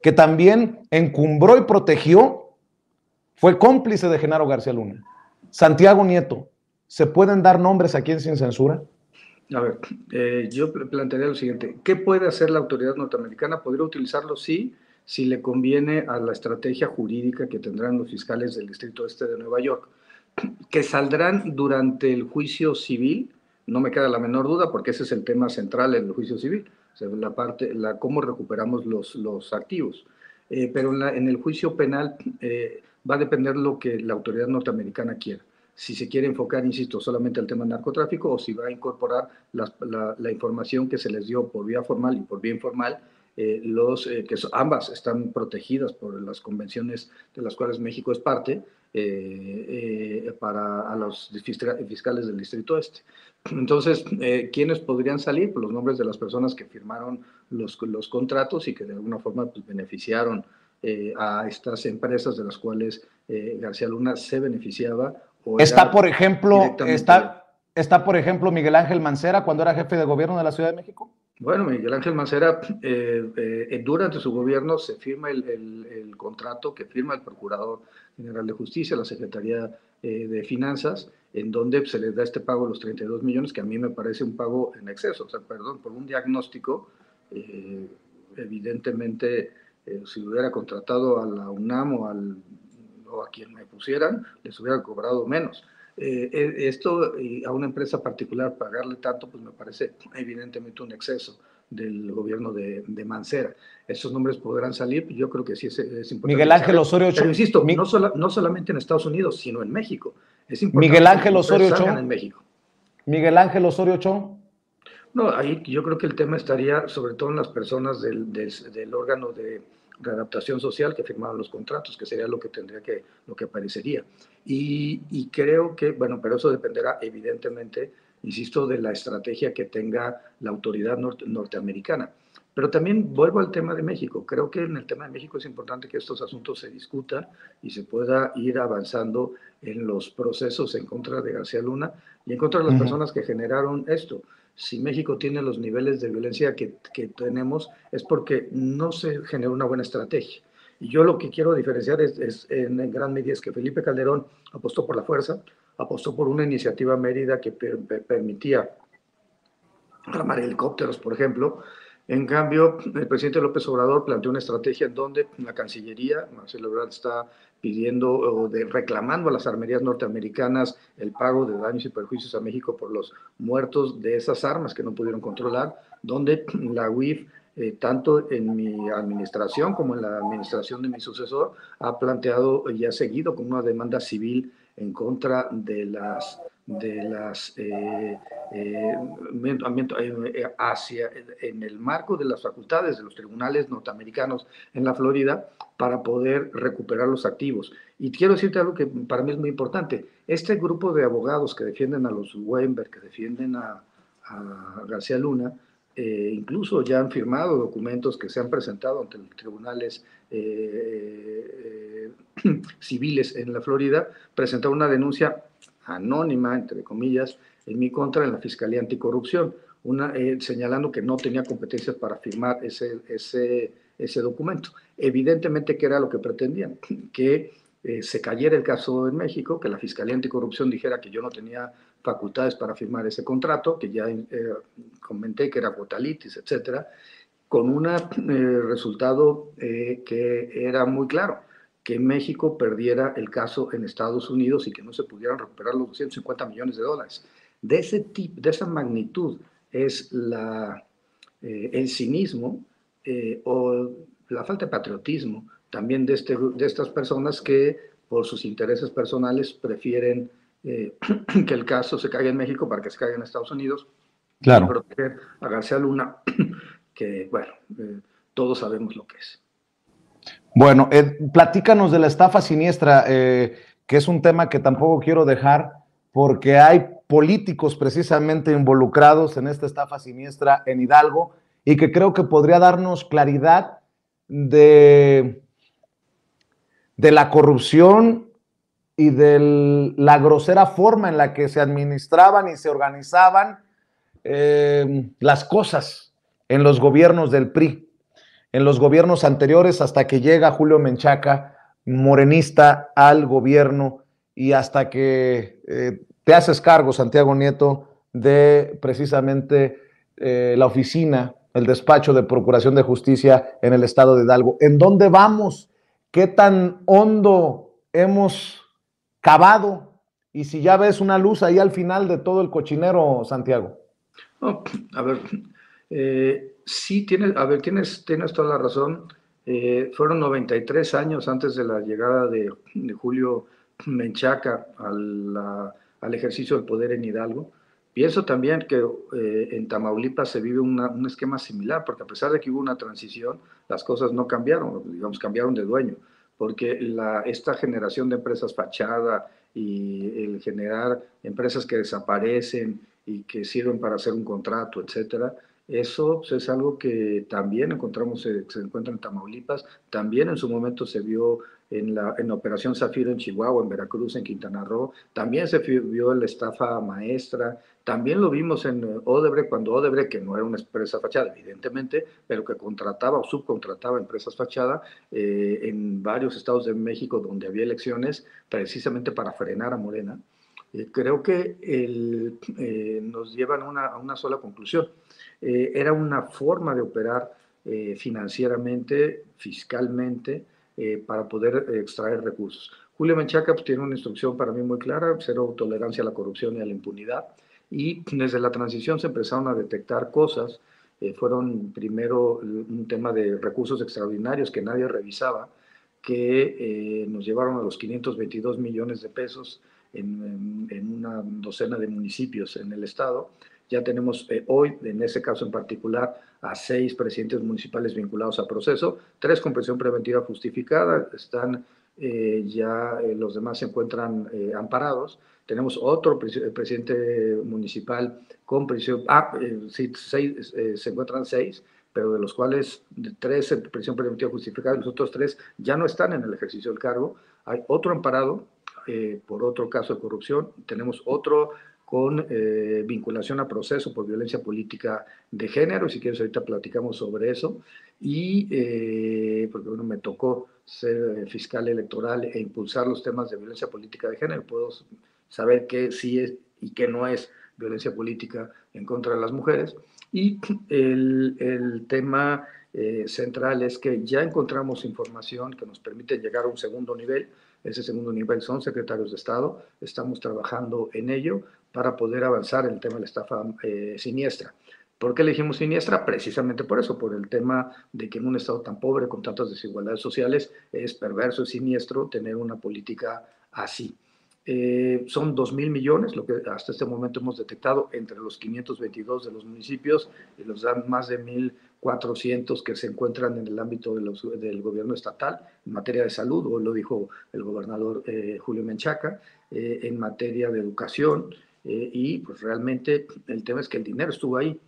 que también encumbró y protegió, fue cómplice de Genaro García Luna. Santiago Nieto, ¿se pueden dar nombres aquí en Sin Censura? A ver, yo plantearía lo siguiente. ¿Qué puede hacer la autoridad norteamericana? ¿Podría utilizarlo? Sí, si le conviene a la estrategia jurídica que tendrán los fiscales del Distrito Este de Nueva York, que saldrán durante el juicio civil, no me queda la menor duda, porque ese es el tema central en el juicio civil, o sea, cómo recuperamos los activos. Pero en el juicio penal va a depender lo que la autoridad norteamericana quiera. Si se quiere enfocar, insisto, solamente al tema del narcotráfico o si va a incorporar la información que se les dio por vía formal y por vía informal, ambas están protegidas por las convenciones de las cuales México es parte, a los fiscales del Distrito Este. Entonces, ¿quiénes podrían salir? Pues los nombres de las personas que firmaron los contratos y que de alguna forma pues, beneficiaron a estas empresas de las cuales García Luna se beneficiaba. Está, por ejemplo, por ejemplo, Miguel Ángel Mancera cuando era jefe de gobierno de la Ciudad de México. Bueno, Miguel Ángel Mancera, durante su gobierno se firma el contrato que firma el Procurador General de Justicia, la Secretaría de Finanzas, en donde se les da este pago de los 32 millones, que a mí me parece un pago en exceso, o sea, perdón, por un diagnóstico, evidentemente, si hubiera contratado a la UNAM o a quien me pusieran, les hubiera cobrado menos. Esto a una empresa particular pagarle tanto, pues me parece evidentemente un exceso del gobierno de Mancera. Esos nombres podrán salir, yo creo que sí es importante. Miguel Ángel Osorio Chong. Pero insisto, no solamente en Estados Unidos, sino en México. Es importante Miguel Ángel Osorio Chong. En México. Miguel Ángel Osorio Chong. No, ahí yo creo que el tema estaría sobre todo en las personas del órgano de readaptación social que firmaron los contratos, que sería lo que aparecería. Y creo que, bueno, pero eso dependerá evidentemente, insisto, de la estrategia que tenga la autoridad norteamericana. Pero también vuelvo al tema de México. Creo que en el tema de México es importante que estos asuntos se discutan y se pueda ir avanzando en los procesos en contra de García Luna y en contra de las personas que generaron esto. Si México tiene los niveles de violencia que tenemos es porque no se generó una buena estrategia. Y yo lo que quiero diferenciar en gran medida es que Felipe Calderón apostó por la fuerza, apostó por una iniciativa Mérida que permitía armar helicópteros, por ejemplo. En cambio, el presidente López Obrador planteó una estrategia en donde la Cancillería, Marcelo Ebrard, está pidiendo reclamando a las armerías norteamericanas el pago de daños y perjuicios a México por los muertos de esas armas que no pudieron controlar, donde la UIF, tanto en mi administración como en la administración de mi sucesor, ha planteado y ha seguido con una demanda civil en contra de en el marco de las facultades de los tribunales norteamericanos en la Florida para poder recuperar los activos. Y quiero decirte algo que para mí es muy importante. Este grupo de abogados que defienden a los Weinberg, que defienden a García Luna, incluso ya han firmado documentos que se han presentado ante los tribunales civiles en la Florida, presentaron una denuncia anónima, entre comillas, en mi contra en la Fiscalía Anticorrupción, señalando que no tenía competencias para firmar ese documento. Evidentemente que era lo que pretendían, que se cayera el caso en México, que la Fiscalía Anticorrupción dijera que yo no tenía facultades para firmar ese contrato, que ya comenté que era cuotalitis, etcétera, con un resultado que era muy claro, que México perdiera el caso en Estados Unidos y que no se pudieran recuperar los 250 millones de dólares. De esa magnitud es el cinismo o la falta de patriotismo también de estas personas que por sus intereses personales prefieren que el caso se caiga en México para que se caiga en Estados Unidos. Claro. Y proteger a García Luna, que bueno, todos sabemos lo que es. Bueno, platícanos de la estafa siniestra, que es un tema que tampoco quiero dejar porque hay políticos precisamente involucrados en esta estafa siniestra en Hidalgo y que creo que podría darnos claridad de la corrupción y de la grosera forma en la que se administraban y se organizaban las cosas en los gobiernos del PRI, en los gobiernos anteriores, hasta que llega Julio Menchaca, morenista, al gobierno, y hasta que te haces cargo, Santiago Nieto, de precisamente la oficina, el despacho de Procuración de Justicia en el estado de Hidalgo. ¿En dónde vamos? ¿Qué tan hondo hemos cavado? Y si ya ves una luz ahí al final de todo el cochinero, Santiago. No, a ver, sí, tienes toda la razón. Fueron 93 años antes de la llegada de Julio Menchaca al ejercicio del poder en Hidalgo. Pienso también que en Tamaulipas se vive un esquema similar, porque a pesar de que hubo una transición, las cosas no cambiaron, digamos, cambiaron de dueño, porque esta generación de empresas fachada y el generar empresas que desaparecen y que sirven para hacer un contrato, etcétera. Eso pues, es algo que también se encuentra en Tamaulipas, también en su momento se vio en la Operación Zafiro en Chihuahua, en Veracruz, en Quintana Roo, también se vio en la estafa maestra, también lo vimos en Odebrecht, cuando Odebrecht, que no era una empresa fachada, evidentemente, pero que contrataba o subcontrataba empresas fachada en varios estados de México donde había elecciones, precisamente para frenar a Morena. Creo que nos llevan a una sola conclusión. Era una forma de operar financieramente, fiscalmente, para poder extraer recursos. Julio Menchaca pues, tiene una instrucción para mí muy clara: cero tolerancia a la corrupción y a la impunidad. Y desde la transición se empezaron a detectar cosas. Fueron primero un tema de recursos extraordinarios que nadie revisaba, que nos llevaron a los 522 millones de pesos en una docena de municipios en el estado. Ya tenemos hoy, en ese caso en particular, a 6 presidentes municipales vinculados a proceso, 3 con prisión preventiva justificada, están los demás se encuentran amparados. Tenemos otro presidente municipal con prisión, sí, 6, se encuentran 6, pero de los cuales 3 en prisión preventiva justificada, los otros 3 ya no están en el ejercicio del cargo. Hay otro amparado por otro caso de corrupción, tenemos otro con vinculación a proceso por violencia política de género, si quieres ahorita platicamos sobre eso, y porque bueno, me tocó ser fiscal electoral e impulsar los temas de violencia política de género, puedo saber qué sí es y qué no es violencia política en contra de las mujeres, y el tema central es que ya encontramos información que nos permite llegar a un segundo nivel. Ese segundo nivel son secretarios de Estado, estamos trabajando en ello para poder avanzar en el tema de la estafa siniestra. ¿Por qué elegimos siniestra? Precisamente por eso, por el tema de que en un estado tan pobre, con tantas desigualdades sociales, es perverso y siniestro tener una política así. Son 2.000 millones, lo que hasta este momento hemos detectado entre los 522 de los municipios, y los dan más de 1.400 que se encuentran en el ámbito del gobierno estatal, en materia de salud, o lo dijo el gobernador Julio Menchaca, en materia de educación, y pues realmente el tema es que el dinero estuvo ahí.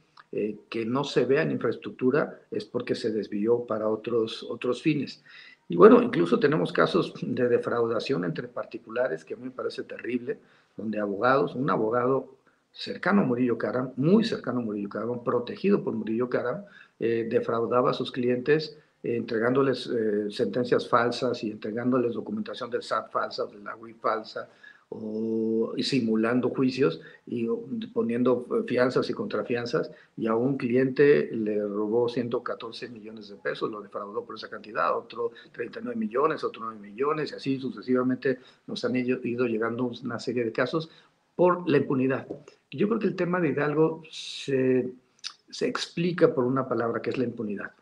Que no se vea en infraestructura es porque se desvió para otros fines. Y bueno, incluso tenemos casos de defraudación entre particulares que a mí me parece terrible, donde un abogado cercano a Murillo Karam, muy cercano a Murillo Karam, protegido por Murillo Karam, defraudaba a sus clientes entregándoles sentencias falsas y entregándoles documentación del SAT falsa, de la UIF falsa, y simulando juicios y poniendo fianzas y contrafianzas, y a un cliente le robó 114 millones de pesos, lo defraudó por esa cantidad, otro 39 millones, otro 9 millones, y así sucesivamente nos han ido llegando una serie de casos por la impunidad. Yo creo que el tema de Hidalgo se explica por una palabra, que es la impunidad.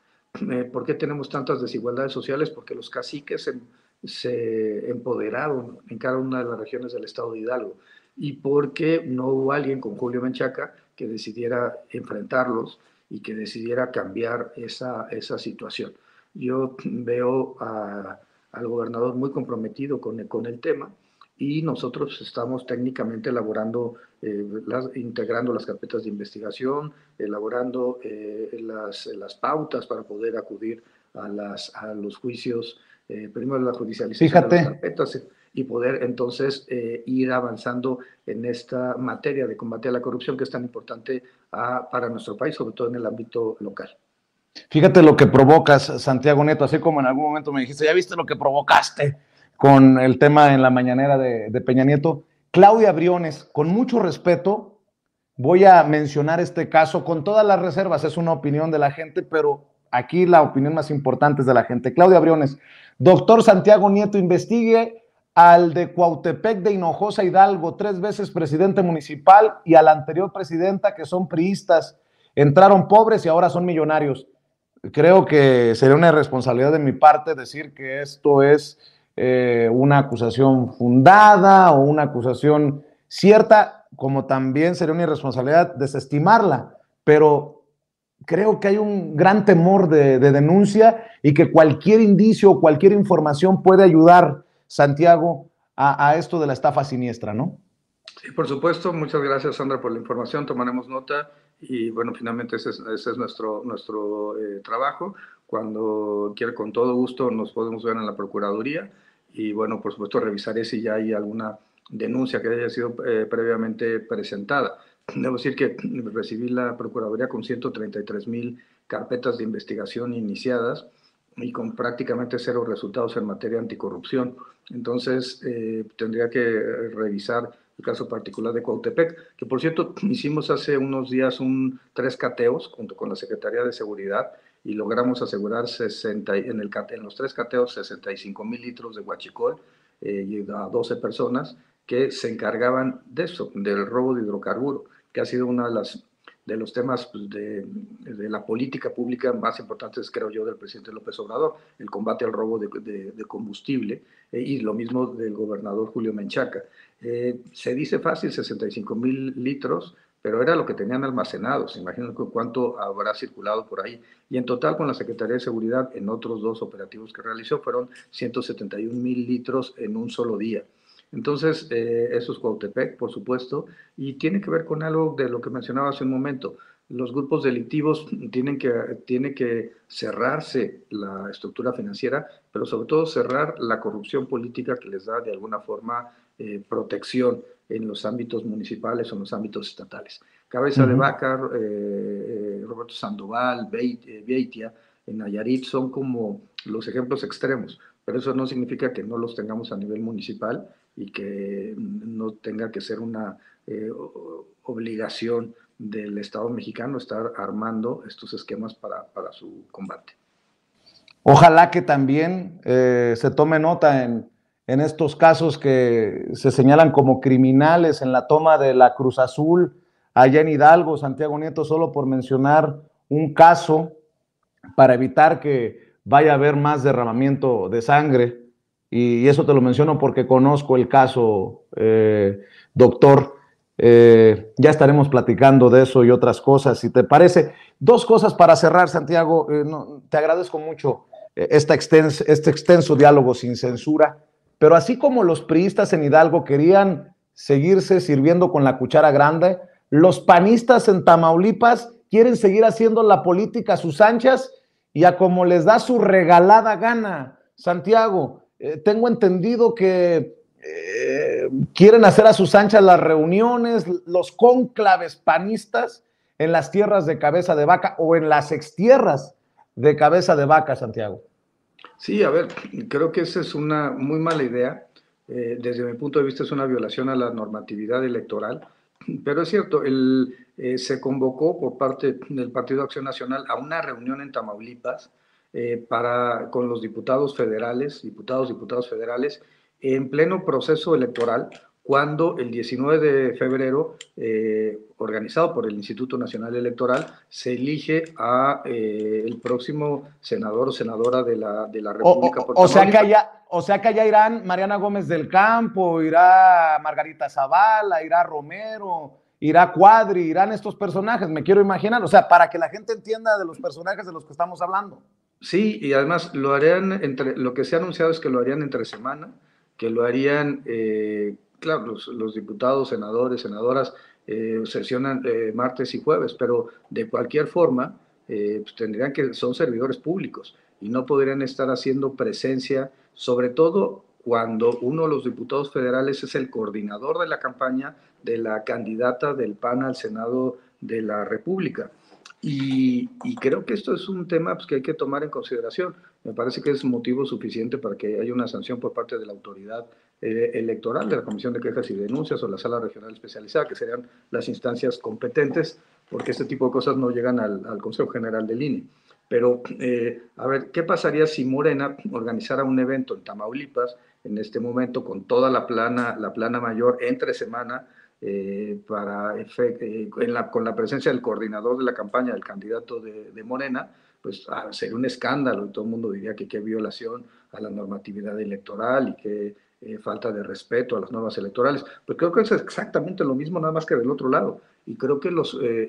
¿Por qué tenemos tantas desigualdades sociales? Porque los caciques se empoderaron en cada una de las regiones del estado de Hidalgo, y porque no hubo alguien con Julio Menchaca que decidiera enfrentarlos y que decidiera cambiar esa situación. Yo veo al gobernador muy comprometido con el tema, y nosotros estamos técnicamente elaborando, integrando las carpetas de investigación, elaborando las pautas para poder acudir a los juicios, primero la judicialización de las carpetas, y poder entonces ir avanzando en esta materia de combate a la corrupción, que es tan importante para nuestro país, sobre todo en el ámbito local. Fíjate lo que provocas, Santiago Nieto, así como en algún momento me dijiste, ¿ya viste lo que provocaste con el tema en la mañanera de Peña Nieto? Claudia Briones, con mucho respeto, voy a mencionar este caso con todas las reservas, es una opinión de la gente, pero aquí la opinión más importante es de la gente. Claudia Briones, doctor Santiago Nieto, investigue al de Cuautepec de Hinojosa, Hidalgo, 3 veces presidente municipal, y a la anterior presidenta, que son priistas, entraron pobres y ahora son millonarios. Creo que sería una irresponsabilidad de mi parte decir que esto es una acusación fundada o una acusación cierta, como también sería una irresponsabilidad desestimarla, pero creo que hay un gran temor de denuncia y que cualquier indicio o cualquier información puede ayudar, Santiago, a esto de la estafa siniestra, ¿no? Sí, por supuesto. Muchas gracias, Sandra, por la información. Tomaremos nota y, bueno, finalmente ese es nuestro trabajo. Cuando quiera, con todo gusto, nos podemos ver en la Procuraduría y, bueno, por supuesto, revisaré si ya hay alguna denuncia que haya sido previamente presentada. Debo decir que recibí la Procuraduría con 133,000 carpetas de investigación iniciadas y con prácticamente cero resultados en materia anticorrupción. Entonces, tendría que revisar el caso particular de Cuautepec, que por cierto hicimos hace unos días 3 cateos junto con la Secretaría de Seguridad y logramos asegurar en los 3 cateos 65,000 litros de huachicol y a 12 personas que se encargaban de eso, del robo de hidrocarburo, que ha sido una de los temas pues, de la política pública más importantes, creo yo, del presidente López Obrador, el combate al robo de combustible, y lo mismo del gobernador Julio Menchaca. Se dice fácil, 65,000 litros, pero era lo que tenían almacenados. Imagínense cuánto habrá circulado por ahí. Y en total, con la Secretaría de Seguridad, en otros 2 operativos que realizó, fueron 171,000 litros en un solo día. Entonces, eso es Cuautepec, por supuesto, y tiene que ver con algo de lo que mencionaba hace un momento. Los grupos delictivos tiene que cerrarse la estructura financiera, pero sobre todo cerrar la corrupción política que les da de alguna forma protección en los ámbitos municipales o en los ámbitos estatales. Cabeza de Vaca, Roberto Sandoval, Beitia, en Nayarit son como los ejemplos extremos, pero eso no significa que no los tengamos a nivel municipal y que no tenga que ser una obligación del Estado mexicano estar armando estos esquemas para su combate. Ojalá que también se tome nota en estos casos que se señalan como criminales en la toma de la Cruz Azul allá en Hidalgo, Santiago Nieto, solo por mencionar un caso para evitar que vaya a haber más derramamiento de sangre. Y eso te lo menciono porque conozco el caso, doctor. Ya estaremos platicando de eso y otras cosas, si te parece. 2 cosas para cerrar, Santiago. Te agradezco mucho este extenso diálogo sin censura, pero así como los priistas en Hidalgo querían seguirse sirviendo con la cuchara grande, los panistas en Tamaulipas quieren seguir haciendo la política a sus anchas y a como les da su regalada gana. Santiago, tengo entendido que quieren hacer a sus anchas las reuniones, los cónclaves panistas en las tierras de Cabeza de Vaca o en las extierras de Cabeza de Vaca, Santiago. Sí, a ver, creo que esa es una muy mala idea. Desde mi punto de vista es una violación a la normatividad electoral, pero es cierto, se convocó por parte del Partido Acción Nacional a una reunión en Tamaulipas con los diputados federales, diputados federales, en pleno proceso electoral, cuando el 19 de febrero, organizado por el Instituto Nacional Electoral, se elige a el próximo senador o senadora de la República. O sea que allá irán Mariana Gómez del Campo, irá Margarita Zavala, irá Romero, irá Cuadri, irán estos personajes, me quiero imaginar, o sea, para que la gente entienda de los personajes de los que estamos hablando. Sí, y además lo harían lo que se ha anunciado es que lo harían entre semana, que lo harían, claro, los diputados, senadores, senadoras sesionan martes y jueves, pero de cualquier forma pues tendrían son servidores públicos y no podrían estar haciendo presencia, sobre todo cuando uno de los diputados federales es el coordinador de la campaña de la candidata del PAN al Senado de la República. Y creo que esto es un tema pues, que hay que tomar en consideración. Me parece que es motivo suficiente para que haya una sanción por parte de la autoridad electoral, de la Comisión de Quejas y Denuncias o la Sala Regional Especializada, que serían las instancias competentes, porque este tipo de cosas no llegan al Consejo General del INE. Pero, a ver, ¿qué pasaría si Morena organizara un evento en Tamaulipas en este momento con toda la plana mayor entre semana, con la presencia del coordinador de la campaña, del candidato de Morena? Pues sería un escándalo y todo el mundo diría que qué violación a la normatividad electoral y qué falta de respeto a las normas electorales. Pues creo que es exactamente lo mismo, nada más que del otro lado. Y creo que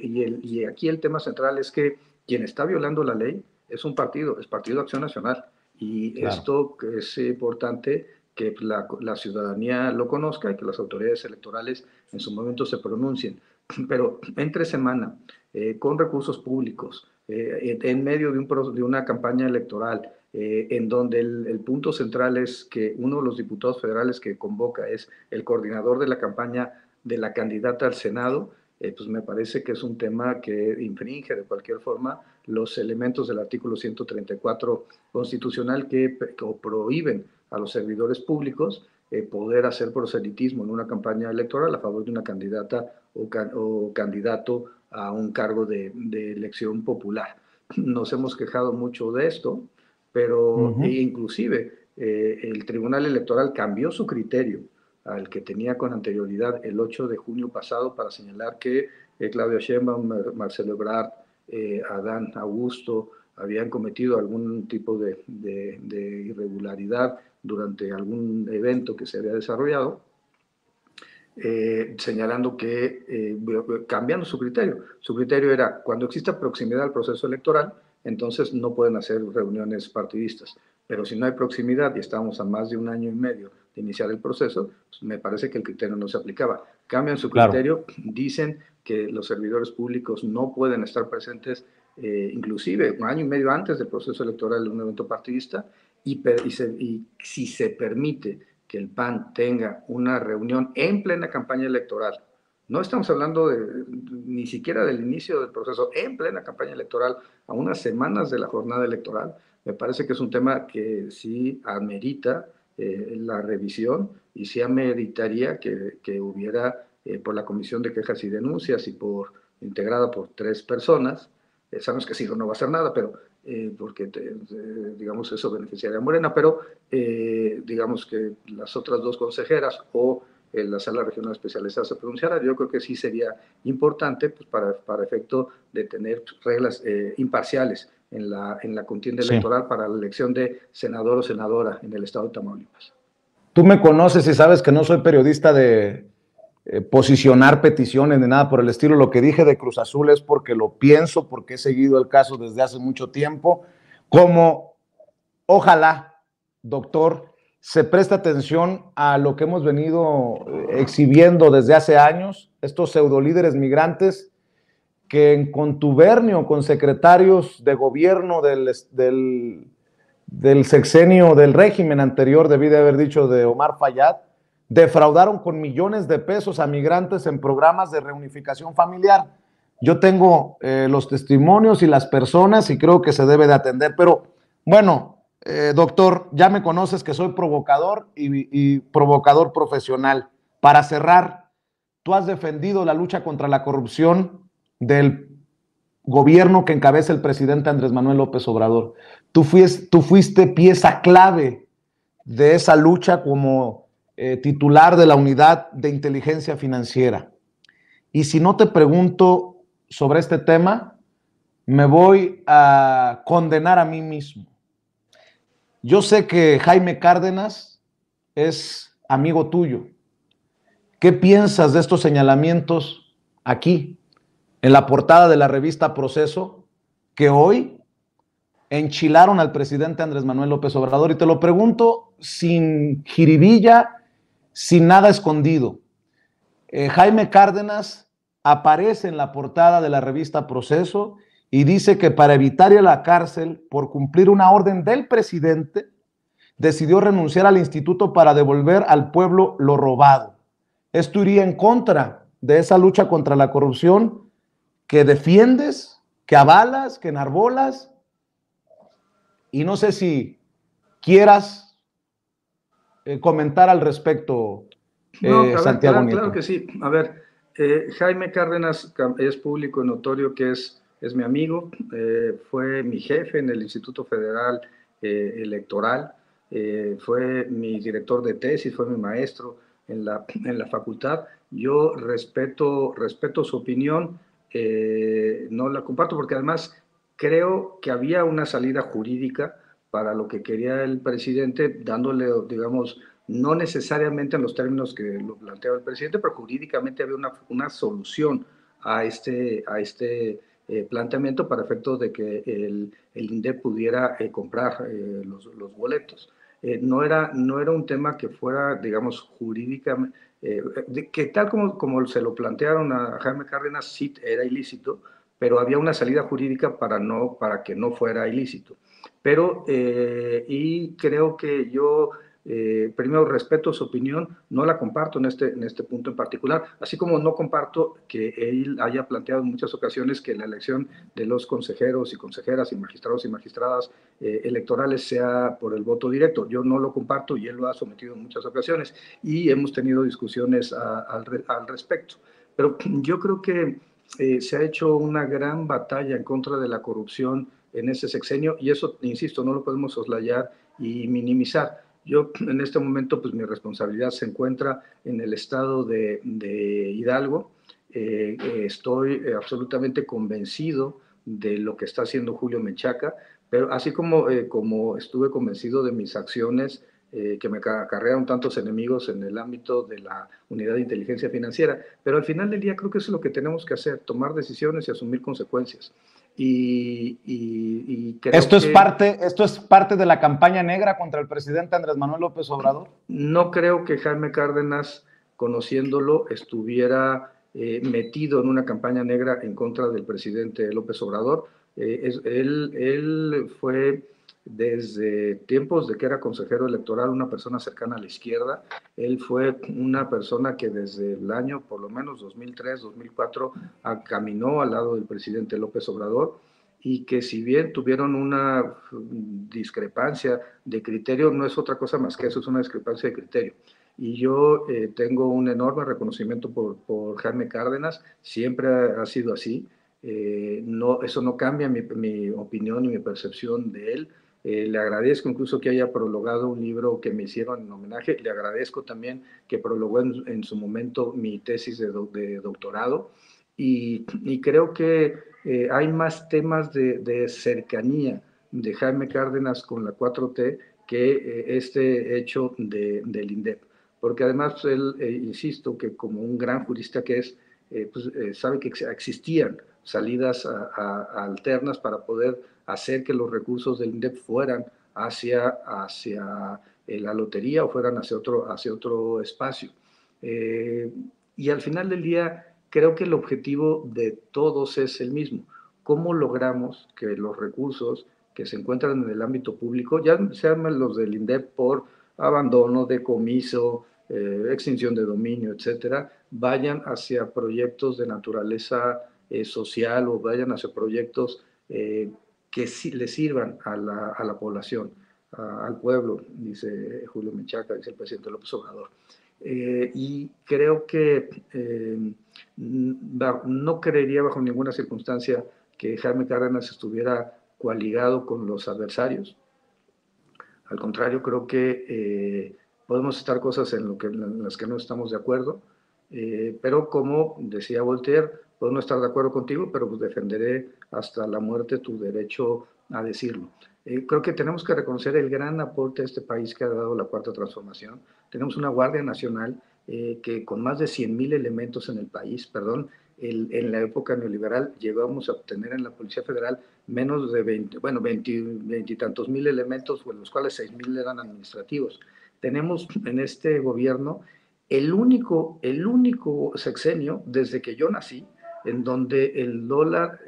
y aquí el tema central es que quien está violando la ley es un partido, es Partido Acción Nacional. Y claro, esto es importante que la ciudadanía lo conozca y que las autoridades electorales en su momento se pronuncien. Pero entre semana, con recursos públicos, en medio de una campaña electoral, en donde el punto central es que uno de los diputados federales que convoca es el coordinador de la campaña de la candidata al Senado, pues me parece que es un tema que infringe de cualquier forma los elementos del artículo 134 constitucional que prohíben a los servidores públicos poder hacer proselitismo en una campaña electoral a favor de una candidata o candidato a un cargo de elección popular. Nos hemos quejado mucho de esto, pero inclusive el Tribunal Electoral cambió su criterio al que tenía con anterioridad el 8 de junio pasado para señalar que Claudia Sheinbaum, Marcelo Ebrard, Adán Augusto habían cometido algún tipo de irregularidad durante algún evento que se había desarrollado, señalando que, cambiando su criterio era, cuando exista proximidad al proceso electoral, entonces no pueden hacer reuniones partidistas, pero si no hay proximidad y estamos a más de un año y medio de iniciar el proceso, pues me parece que el criterio no se aplicaba. Cambian su criterio, claro, dicen que los servidores públicos no pueden estar presentes inclusive un año y medio antes del proceso electoral de un evento partidista, y si se permite que el PAN tenga una reunión en plena campaña electoral, no estamos hablando ni siquiera del inicio del proceso, en plena campaña electoral, a unas semanas de la jornada electoral, me parece que es un tema que sí amerita la revisión y sí ameritaría que hubiera por la Comisión de Quejas y Denuncias y integrada por 3 personas. Sabemos que Ciro no va a hacer nada, pero porque digamos eso beneficiaría a Morena, pero digamos que las otras 2 consejeras o la Sala Regional Especializada se pronunciara. Yo creo que sí sería importante pues, para efecto de tener reglas imparciales en la contienda electoral para la elección de senador o senadora en el estado de Tamaulipas. Tú me conoces y sabes que no soy periodista de posicionar peticiones ni nada por el estilo. Lo que dije de Cruz Azul es porque lo pienso, porque he seguido el caso desde hace mucho tiempo. Como ojalá, doctor, se preste atención a lo que hemos venido exhibiendo desde hace años, estos pseudolíderes migrantes que en contubernio con secretarios de gobierno del sexenio del régimen anterior, debí de haber dicho de Omar Fayad, defraudaron con millones de pesos a migrantes en programas de reunificación familiar. Yo tengo los testimonios y las personas y creo que se debe de atender, pero bueno, doctor, ya me conoces que soy provocador y provocador profesional. Para cerrar, tú has defendido la lucha contra la corrupción del gobierno que encabeza el presidente Andrés Manuel López Obrador. Tú fuiste pieza clave de esa lucha como titular de la Unidad de Inteligencia Financiera. Y si no te pregunto sobre este tema, me voy a condenar a mí mismo. Yo sé que Jaime Cárdenas es amigo tuyo. ¿Qué piensas de estos señalamientos aquí, en la portada de la revista Proceso, que hoy enchilaron al presidente Andrés Manuel López Obrador? Y te lo pregunto sin jiribilla, sin nada escondido. Jaime Cárdenas aparece en la portada de la revista Proceso y dice que para evitar ir a la cárcel por cumplir una orden del presidente, decidió renunciar al instituto para devolver al pueblo lo robado. Esto iría en contra de esa lucha contra la corrupción que defiendes, que avalas, que enarbolas, y no sé si quieras comentar al respecto, No, a ver, Santiago claro Nieto. que sí. A ver, Jaime Cárdenas es público y notorio que es mi amigo, fue mi jefe en el Instituto Federal Electoral, fue mi director de tesis, fue mi maestro en la facultad. Yo respeto su opinión, no la comparto porque además creo que había una salida jurídica para lo que quería el presidente, dándole, digamos, no necesariamente en los términos que lo planteaba el presidente, pero jurídicamente había una solución a este planteamiento para efectos de que el INDEP pudiera comprar los boletos. No era un tema que fuera, digamos, jurídicamente, que tal como se lo plantearon a Jaime Cárdenas, sí era ilícito, pero había una salida jurídica para que no fuera ilícito. Pero, y creo que yo primero respeto su opinión, no la comparto en este punto en particular, así como no comparto que él haya planteado en muchas ocasiones que la elección de los consejeros y consejeras y magistrados y magistradas electorales sea por el voto directo. Yo no lo comparto y él lo ha sometido en muchas ocasiones y hemos tenido discusiones al respecto. Pero yo creo que se ha hecho una gran batalla en contra de la corrupción en ese sexenio y eso, insisto, no lo podemos soslayar y minimizar. Yo en este momento, pues mi responsabilidad se encuentra en el estado de Hidalgo. Estoy absolutamente convencido de lo que está haciendo Julio Menchaca, pero así como estuve convencido de mis acciones que me acarrearon tantos enemigos en el ámbito de la unidad de inteligencia financiera, pero al final del día creo que eso es lo que tenemos que hacer, tomar decisiones y asumir consecuencias. Y creo que Esto es parte de la campaña negra contra el presidente Andrés Manuel López Obrador? no creo que Jaime Cárdenas, conociéndolo, estuviera metido en una campaña negra en contra del presidente López Obrador. Él fue desde tiempos de que era consejero electoral una persona cercana a la izquierda. Él fue una persona que desde el año por lo menos 2003, 2004 caminó al lado del presidente López Obrador y que si bien tuvieron una discrepancia de criterio, no es otra cosa más que eso, es una discrepancia de criterio. Y yo tengo un enorme reconocimiento por Jaime Cárdenas, siempre ha sido así, no, eso no cambia mi opinión y mi percepción de él. Le agradezco incluso que haya prologado un libro que me hicieron en homenaje, le agradezco también que prologó en su momento mi tesis de doctorado y creo que hay más temas de cercanía de Jaime Cárdenas con la 4T que este hecho del INDEP. Porque además él, insisto, que como un gran jurista que es, sabe que existían salidas alternas para poder hacer que los recursos del INDEP fueran hacia la lotería o fueran hacia otro espacio. Eh, y al final del día, creo que el objetivo de todos es el mismo. ¿Cómo logramos que los recursos que se encuentran en el ámbito público, ya sean los del INDEP por abandono, decomiso, extinción de dominio, etcétera, vayan hacia proyectos de naturaleza social o vayan hacia proyectos que sí le sirvan a la población, al pueblo, dice Julio Menchaca, dice el presidente López Obrador. Y creo que no creería bajo ninguna circunstancia que Jaime Cárdenas estuviera coaligado con los adversarios. Al contrario, creo que podemos estar cosas en las que no estamos de acuerdo, pero como decía Voltaire, puedo no estar de acuerdo contigo, pero pues defenderé hasta la muerte tu derecho a decirlo. Creo que tenemos que reconocer el gran aporte a este país que ha dado la Cuarta Transformación. Tenemos una Guardia Nacional que con más de 100,000 elementos en el país, perdón, en la época neoliberal llegamos a obtener en la Policía Federal menos de 20, bueno, 20 y tantos mil elementos, de los cuales 6,000 eran administrativos. Tenemos en este gobierno el único sexenio desde que yo nací en donde el dólar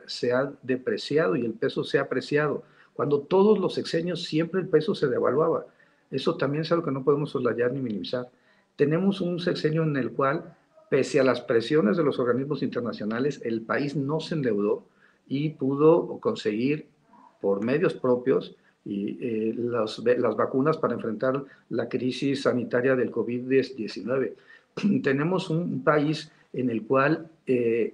se ha depreciado y el peso se ha apreciado, cuando todos los sexenios siempre el peso se devaluaba. Eso también es algo que no podemos soslayar ni minimizar. Tenemos un sexenio en el cual, pese a las presiones de los organismos internacionales, el país no se endeudó y pudo conseguir por medios propios y las vacunas para enfrentar la crisis sanitaria del COVID-19. Tenemos un país en el cual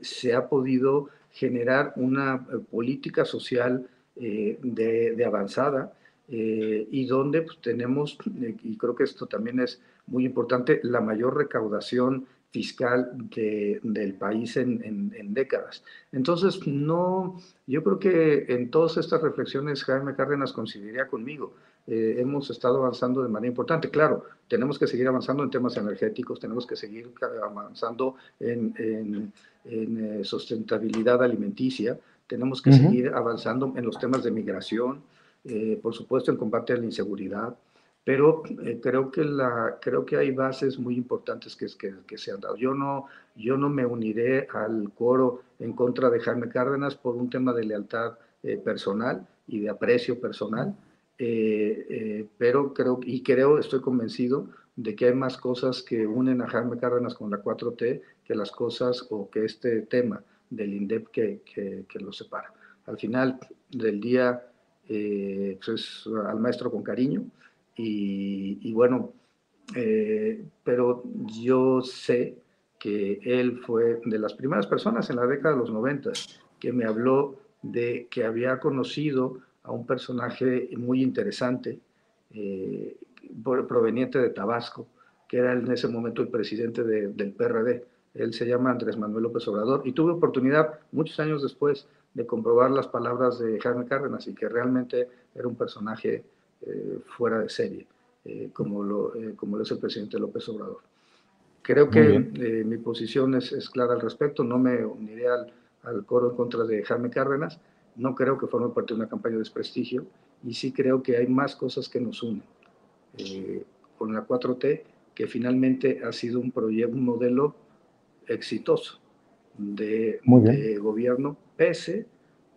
se ha podido generar una política social de avanzada y donde pues, tenemos, y creo que esto también es muy importante, la mayor recaudación fiscal del país en décadas. Entonces, no, yo creo que en todas estas reflexiones Jaime Cárdenas coincidiría conmigo. Hemos estado avanzando de manera importante. Claro, tenemos que seguir avanzando en temas energéticos, tenemos que seguir avanzando en sustentabilidad alimenticia, tenemos que seguir avanzando en los temas de migración, por supuesto en combate a la inseguridad, pero creo que hay bases muy importantes que se han dado. Yo no me uniré al coro en contra de Jaime Cárdenas por un tema de lealtad personal y de aprecio personal, pero estoy convencido de que hay más cosas que unen a Jaime Cárdenas con la 4T que las cosas o que este tema del INDEP que lo separa. Al final del día, pues al maestro con cariño y bueno, pero yo sé que él fue de las primeras personas en la década de los 90 que me habló de que había conocido a un personaje muy interesante proveniente de Tabasco, que era en ese momento el presidente del PRD. Él se llama Andrés Manuel López Obrador y tuve oportunidad muchos años después de comprobar las palabras de Jaime Cárdenas y que realmente era un personaje fuera de serie, como lo es el presidente López Obrador. Creo que mi posición es clara al respecto, no me uniré al coro en contra de Jaime Cárdenas, no creo que forme parte de una campaña de desprestigio y sí creo que hay más cosas que nos unen con la 4T, que finalmente ha sido un modelo exitoso de gobierno, pese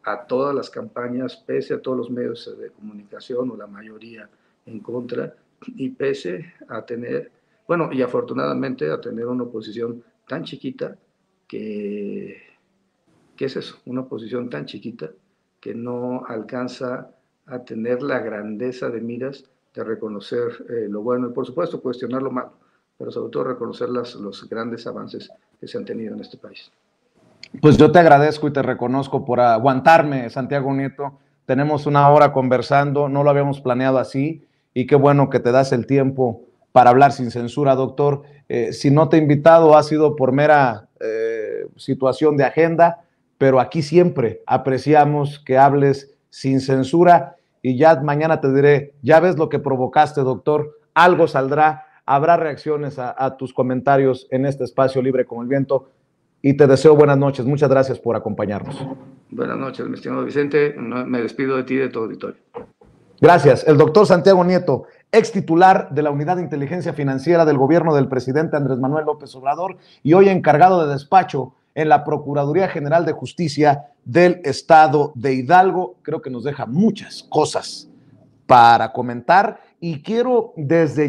a todas las campañas, pese a todos los medios de comunicación o la mayoría en contra, y pese a tener, bueno, y afortunadamente a tener una oposición tan chiquita que es eso, una oposición tan chiquita que no alcanza a tener la grandeza de miras de reconocer lo bueno y por supuesto cuestionar lo malo, pero sobre todo reconocer los grandes avances que se han tenido en este país. Pues yo te agradezco y te reconozco por aguantarme, Santiago Nieto. Tenemos una hora conversando, no lo habíamos planeado así y qué bueno que te das el tiempo para hablar sin censura, doctor. Si no te he invitado ha sido por mera situación de agenda, pero aquí siempre apreciamos que hables sin censura y ya mañana te diré, ya ves lo que provocaste, doctor, algo saldrá, habrá reacciones a tus comentarios en este espacio libre como el viento. Y te deseo buenas noches. Muchas gracias por acompañarnos. Buenas noches, mi estimado Vicente. Me despido de ti y de tu auditorio. Gracias. El doctor Santiago Nieto, ex titular de la Unidad de Inteligencia Financiera del gobierno del presidente Andrés Manuel López Obrador y hoy encargado de despacho en la Procuraduría General de Justicia del Estado de Hidalgo. Creo que nos deja muchas cosas para comentar y quiero desde